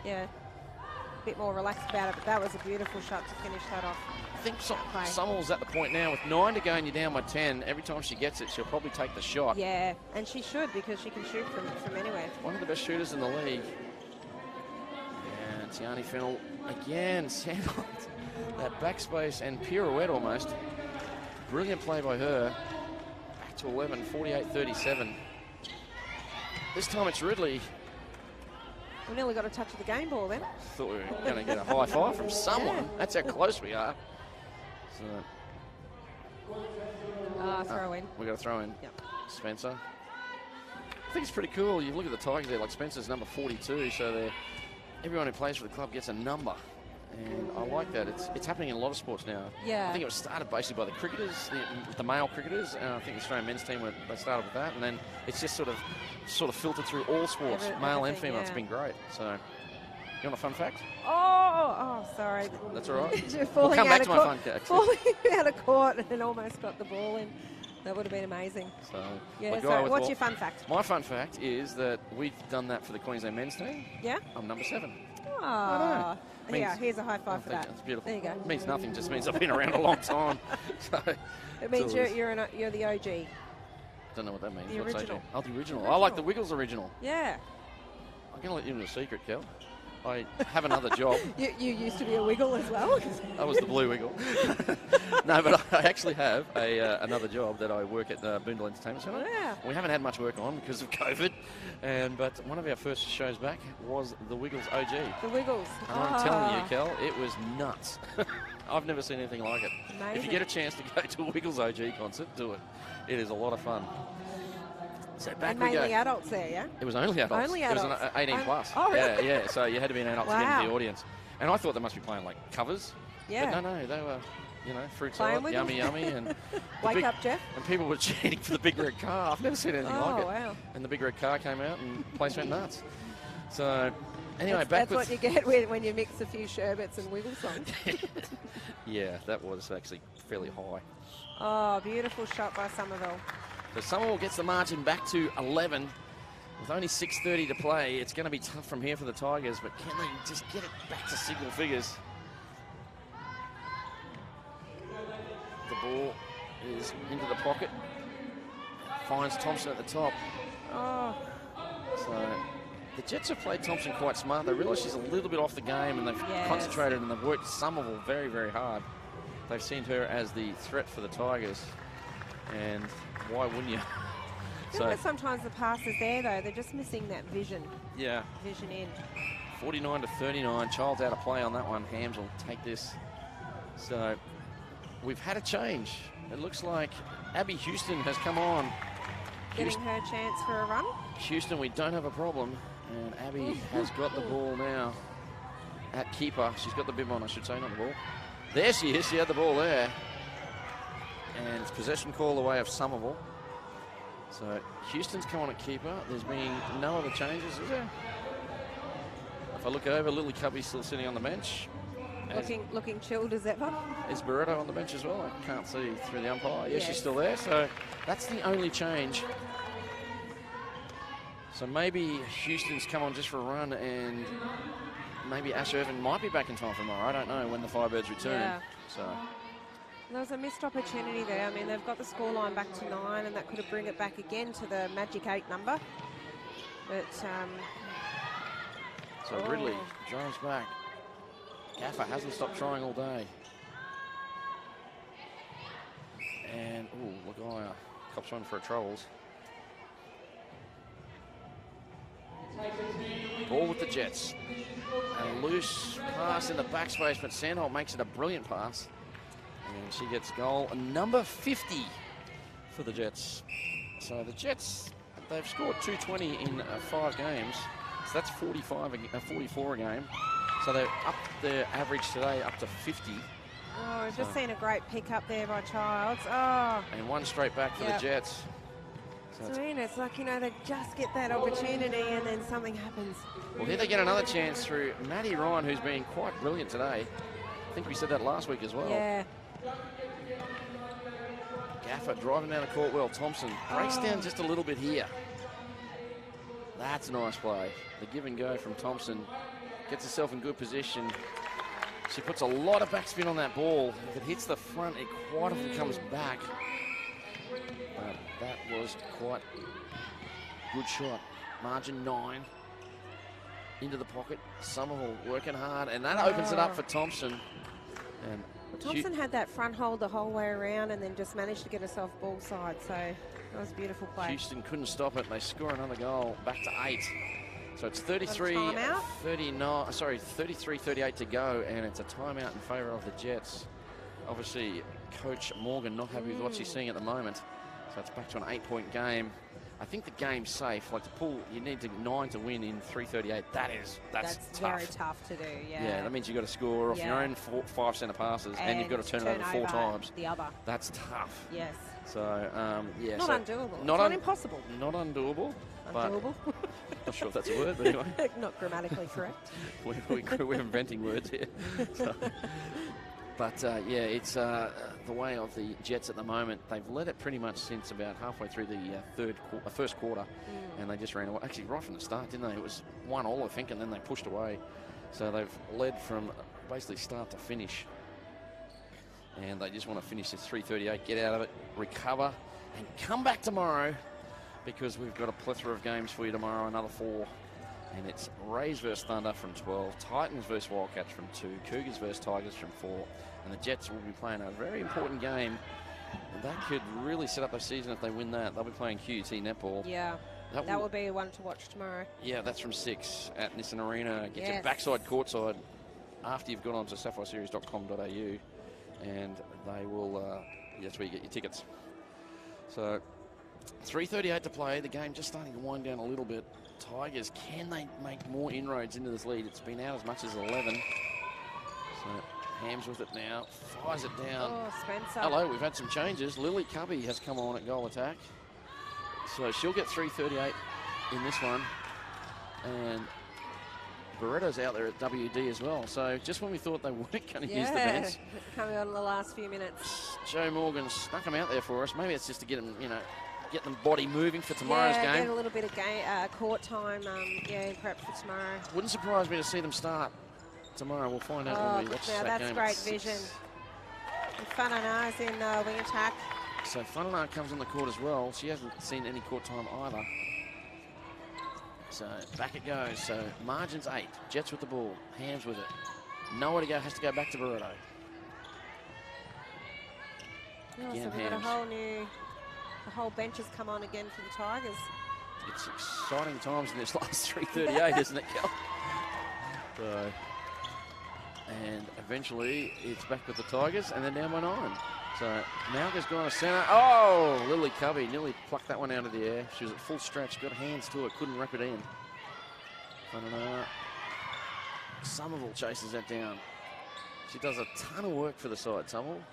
yeah, a bit more relaxed about it, but that was a beautiful shot to finish that off. I think Summerall's at the point now with 9 to go and you're down by 10. Every time she gets it, she'll probably take the shot. Yeah, and she should, because she can shoot from anywhere. One of the best shooters in the league. And Tiani Fennell again, Sandholt. That backspace and pirouette almost. Brilliant play by her. Back to 11, 48-37. This time it's Ridley. We nearly got a touch of the game ball then. Thought we were going to get a high five from someone. Yeah. That's how close we are. So, throw in. We got to throw in. Yep. Spencer. I think it's pretty cool. You look at the Tigers there, like Spencer's number 42, so everyone who plays for the club gets a number. And I like that. It's happening in a lot of sports now. Yeah. I think it was started basically by the cricketers, the male cricketers, and I think the Australian men's team, they started with that, and then it's just sort of filtered through all sports, male and female. Yeah. It's been great. So, you want a fun fact? Oh, sorry. That's all right. We'll come back to my fun fact. Falling out of court and almost got the ball in. That would have been amazing. So, yeah. So, what's your fun fact? My fun fact is that we've done that for the Queensland men's team. Yeah. I'm number 7. Oh. Yeah, here's a high five for that. That's beautiful. There you go. It means nothing, just means I've been around a long time. So, it means you're the OG. Don't know what that means. The original. Oh, the original. I like the Wiggles original. Yeah. I'm going to let you in a secret, Kel. I have another job. You used to be a Wiggle as well? I was the blue Wiggle. No, but I actually have another job that I work at the Boondall Entertainment Centre. Yeah. We haven't had much work on because of COVID, but one of our first shows back was the Wiggles OG. The Wiggles. And I'm telling you, Kel, it was nuts. I've never seen anything like it. Amazing. If you get a chance to go to a Wiggles OG concert, do it. It is a lot of fun. So back and we go. mainly adults there, yeah? It was only adults. Only adults. It was an 18 plus. Oh, really? Yeah. So you had to be an adult to get into the audience. And I thought they must be playing like covers. Yeah. But no, they were, fruit Playing salad, with yummy, them. yummy. And Wake up, Jeff. And people were cheating for the big red car. I've never seen anything like it. Wow. And the big red car came out and the place went nuts. So, anyway, that's what you get when you mix a few sherbets and wiggle songs. Yeah, that was actually fairly high. Oh, beautiful shot by Somerville. So Somerville gets the margin back to 11. With only 6:30 to play, it's going to be tough from here for the Tigers, but can they just get it back to single figures? The ball is into the pocket. Finds Thompson at the top. Oh. So the Jets have played Thompson quite smart. They realise she's a little bit off the game, and they've concentrated and they've worked Somerville very, very hard. They've seen her as the threat for the Tigers, and why wouldn't you? So sometimes the pass is there, though. They're just missing that vision. Yeah. Vision in. 49 to 39. Child's out of play on that one. Hams will take this. So we've had a change. It looks like Abby Houston has come on. Getting her chance for a run. Houston, we don't have a problem. And Abby has got the ball now at keeper. She's got the bib on, I should say, not the ball. There she is. She had the ball there. And it's possession call away of Somerville. So Houston's come on at keeper. There's been no other changes, is there? If I look over, Lily Cubby's still sitting on the bench. Looking chilled as ever. Is Barretto on the bench as well? I can't see through the umpire. Yes, she's still there. So that's the only change. So maybe Houston's come on just for a run, and maybe Ash Irvin might be back in time for tomorrow. I don't know when the Firebirds return. Yeah. So There was a missed opportunity there. I mean, they've got the scoreline back to 9, and that could have bring it back again to the magic 8 number. But so Ridley drives back. Gaffer hasn't stopped trying all day. And Lagaya cops one for troubles. Ball with the Jets. A loose pass in the backspace, but Sandholt makes it a brilliant pass. And she gets goal number 50 for the Jets. So the Jets, they've scored 220 in 5 games. So that's 44 a game. So they're up their average today up to 50. Oh, we've just seen a great pick up there by Childs. Oh. And one straight back for the Jets. Serena, it's like, they just get that opportunity and then something happens. Well, here they get another chance through Maddie Ryan, who's been quite brilliant today. I think we said that last week as well. Yeah. Gaffer driving down the court well. Thompson breaks down just a little bit here. That's a nice play. The give and go from Thompson. Gets herself in good position. She puts a lot of backspin on that ball. If it hits the front, it quite often comes back. But that was quite a good shot. Margin 9. Into the pocket. Somerville working hard, and that opens it up for Thompson. And Thompson had that front hold the whole way around and then just managed to get herself ball side. So that was a beautiful play. Houston couldn't stop it. They score another goal. Back to 8. So it's 33-38 to go, and it's a timeout in favour of the Jets. Obviously, Coach Morgan not happy with what she's seeing at the moment. So it's back to an 8-point game. I think the game's safe. Like, to pull, you need 9 to win in 3:38. That's tough. Very tough to do, Yeah, that means you've got to score off your own 5 centre passes, and you've got to turn it over 4 times. The other. That's tough. Yes. So, yeah. Not undoable. Not impossible. Not undoable. Undoable. Not sure if that's a word, but anyway. Not grammatically correct. We're inventing words here. So, but, yeah, it's the way of the Jets at the moment. They've led it pretty much since about halfway through the first quarter, and they just ran away. Actually, right from the start, didn't they? It was 1-1, I think, and then they pushed away. So they've led from basically start to finish. And they just want to finish this 3:38, get out of it, recover, and come back tomorrow, because we've got a plethora of games for you tomorrow, another 4. And it's Rays versus Thunder from 12, Titans versus Wildcats from 2, Cougars versus Tigers from 4, and the Jets will be playing a very important game. And that could really set up their season if they win that. They'll be playing QUT netball. Yeah, that will be one to watch tomorrow. Yeah, that's from 6 at Nissan Arena. Get your backside courtside after you've gone on to sapphireseries.com.au, and they will, that's where you get your tickets. So 3:38 to play. The game just starting to wind down a little bit. Tigers, can they make more inroads into this lead? It's been out as much as 11. So Hams with it now. Fires it down. Oh, Spencer. Hello, we've had some changes. Lily Cubby has come on at goal attack. So she'll get 3:38 in this one. And Beretto's out there at WD as well. So just when we thought they weren't going to use the bench. Coming on in the last few minutes. Joe Morgan snuck them out there for us. Maybe it's just to get them, get them body moving for tomorrow's game. Get a little bit of court time, prep for tomorrow. Wouldn't surprise me to see them start tomorrow. We'll find out when we watch that game. That's great vision. And Whanana's in wing attack. So Whanana comes on the court as well. She hasn't seen any court time either. So back it goes. So margins 8. Jets with the ball. Hams with it. Nowhere to go. Has to go back to Beretto. Again, so we've got the whole bench has come on again for the Tigers. It's exciting times in this last 3:38, isn't it, Kel? So, and eventually it's back with the Tigers, and they're down by 9. So Malga's gone to centre. Oh, Lily Covey nearly plucked that one out of the air. She was at full stretch, got hands to it, couldn't wrap it in. Somerville chases that down. She does a ton of work for the side, Somerville.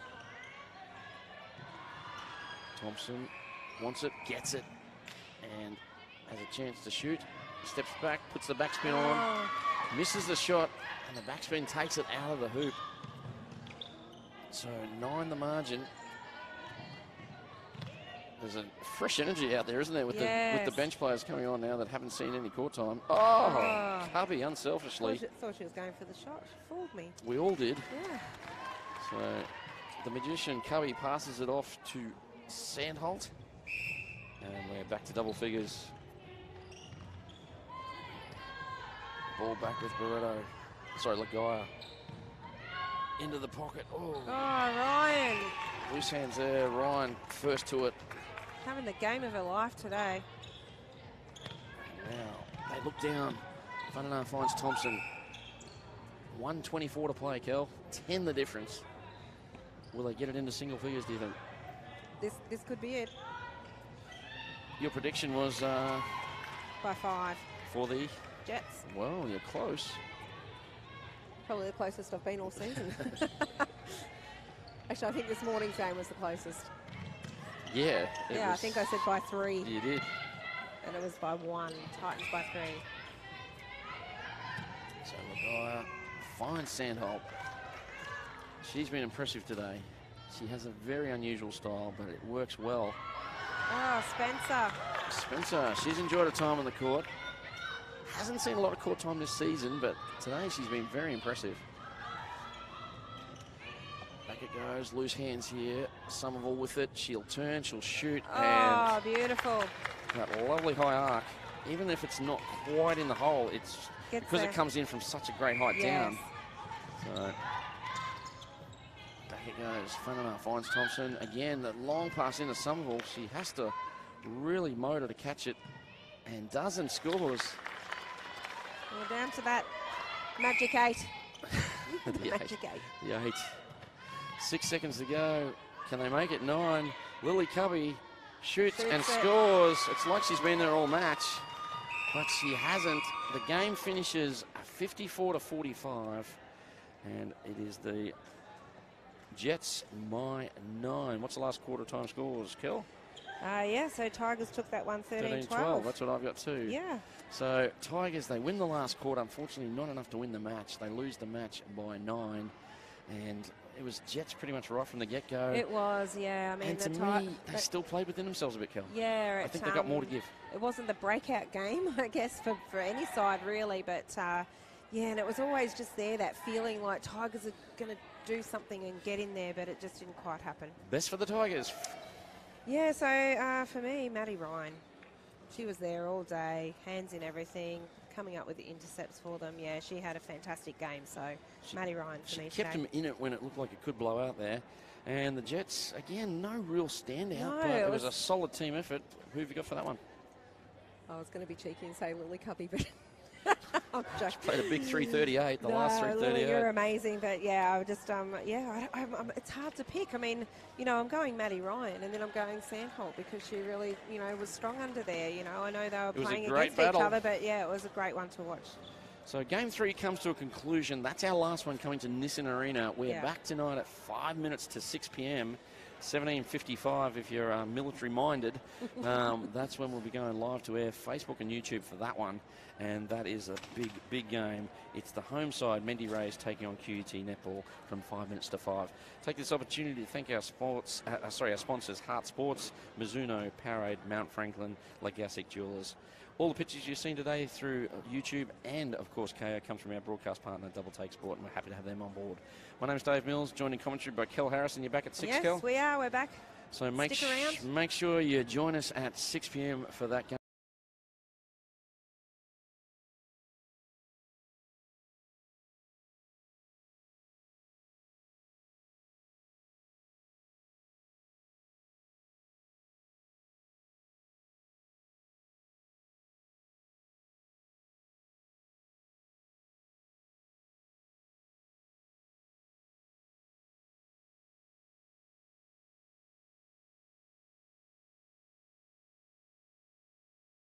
Thompson wants it, gets it, and has a chance to shoot. Steps back, puts the backspin on, misses the shot, and the backspin takes it out of the hoop. So 9 the margin. There's a fresh energy out there, isn't there, with the bench players coming on now that haven't seen any court time. Oh, Cubby unselfishly. Thought she was going for the shot. She fooled me. We all did. Yeah. So the magician Cubby passes it off to Sandholt. And we're back to double figures. Ball back with Beretto. Sorry, Lagaya. Into the pocket. Oh, Ryan. Loose hands there. Ryan first to it. Having the game of her life today. Now, they look down. Whanana finds Thompson. 1:24 to play, Kel. 10 the difference. Will they get it into single figures, do you think? This could be it. Your prediction was... by 5. For the... Jets. Well, you're close. Probably the closest I've been all season. Actually, I think this morning's game was the closest. Yeah. I think I said by 3. You did. And it was by 1. Titans by 3. So Lagaya finds Sandholt. She's been impressive today. She has a very unusual style, but it works well. Oh, Spencer. Spencer, she's enjoyed her time on the court. Hasn't seen a lot of court time this season, but today she's been very impressive. Back it goes, loose hands here. Somerville with it. She'll turn, she'll shoot. Oh, beautiful. That lovely high arc. Even if it's not quite in the hole, it's because it comes in from such a great height down. So back it goes. Whanana finds Thompson. Again, that long pass into Somerville. She has to really motor to catch it and doesn't scores. We're down to that magic 8. Magic 8. The 8. 6 seconds to go. Can they make it? 9. Lily Cubby shoots and scores. It's like she's been there all match, but she hasn't. The game finishes 54-45, and it is the Jets by 9. What's the last quarter time scores, Kel? So Tigers took that one 13-12. That's what I've got too. Yeah. So Tigers, they win the last quarter. Unfortunately, not enough to win the match. They lose the match by 9. And it was Jets pretty much right from the get-go. It was, yeah. I mean, and to me, they still played within themselves a bit, Kel. Yeah. I think they've got more to give. It wasn't the breakout game, I guess, for any side, really. But, and it was always just there, that feeling like Tigers are going to do something and get in there, but it just didn't quite happen. Best for the Tigers. Yeah, so for me, Maddie Ryan, she was there all day, hands in everything, coming up with the intercepts for them. Yeah, she had a fantastic game, so Maddie Ryan for me today. She kept them in it when it looked like it could blow out there. And the Jets, again, no real standout, No, but it was a solid team effort. Who have you got for that one? I was going to be cheeky and say Lily Cubby, but I'm joking. She played a big 3:38, last 3:38. Lily, you're amazing, but yeah, I just, it's hard to pick. I mean, I'm going Maddie Ryan, and then I'm going Sandholt because she really, was strong under there. I know they were playing against each other, but yeah, it was a great one to watch. So Game 3 comes to a conclusion. That's our last one coming to Nissan Arena. We're back tonight at 5 minutes to 6 p.m. 17:55 if you're military-minded. That's when we'll be going live to air Facebook and YouTube for that one. And that is a big, big game. It's the home side, Mendy Rays, taking on QUT Netball from 5 minutes to 5. Take this opportunity to thank our our sponsors, HART Sports, Mizuno, Powerade, Mount Franklin, Legassic Jewelers. All the pictures you've seen today through YouTube and, of course, KO comes from our broadcast partner, Double Take Sport, and we're happy to have them on board. My name's Dave Mills, joined in commentary by Kel Harrison. You're back at 6, Kel? Yes, we are. We're back. So Stick around. make sure you join us at 6 p.m. for that game.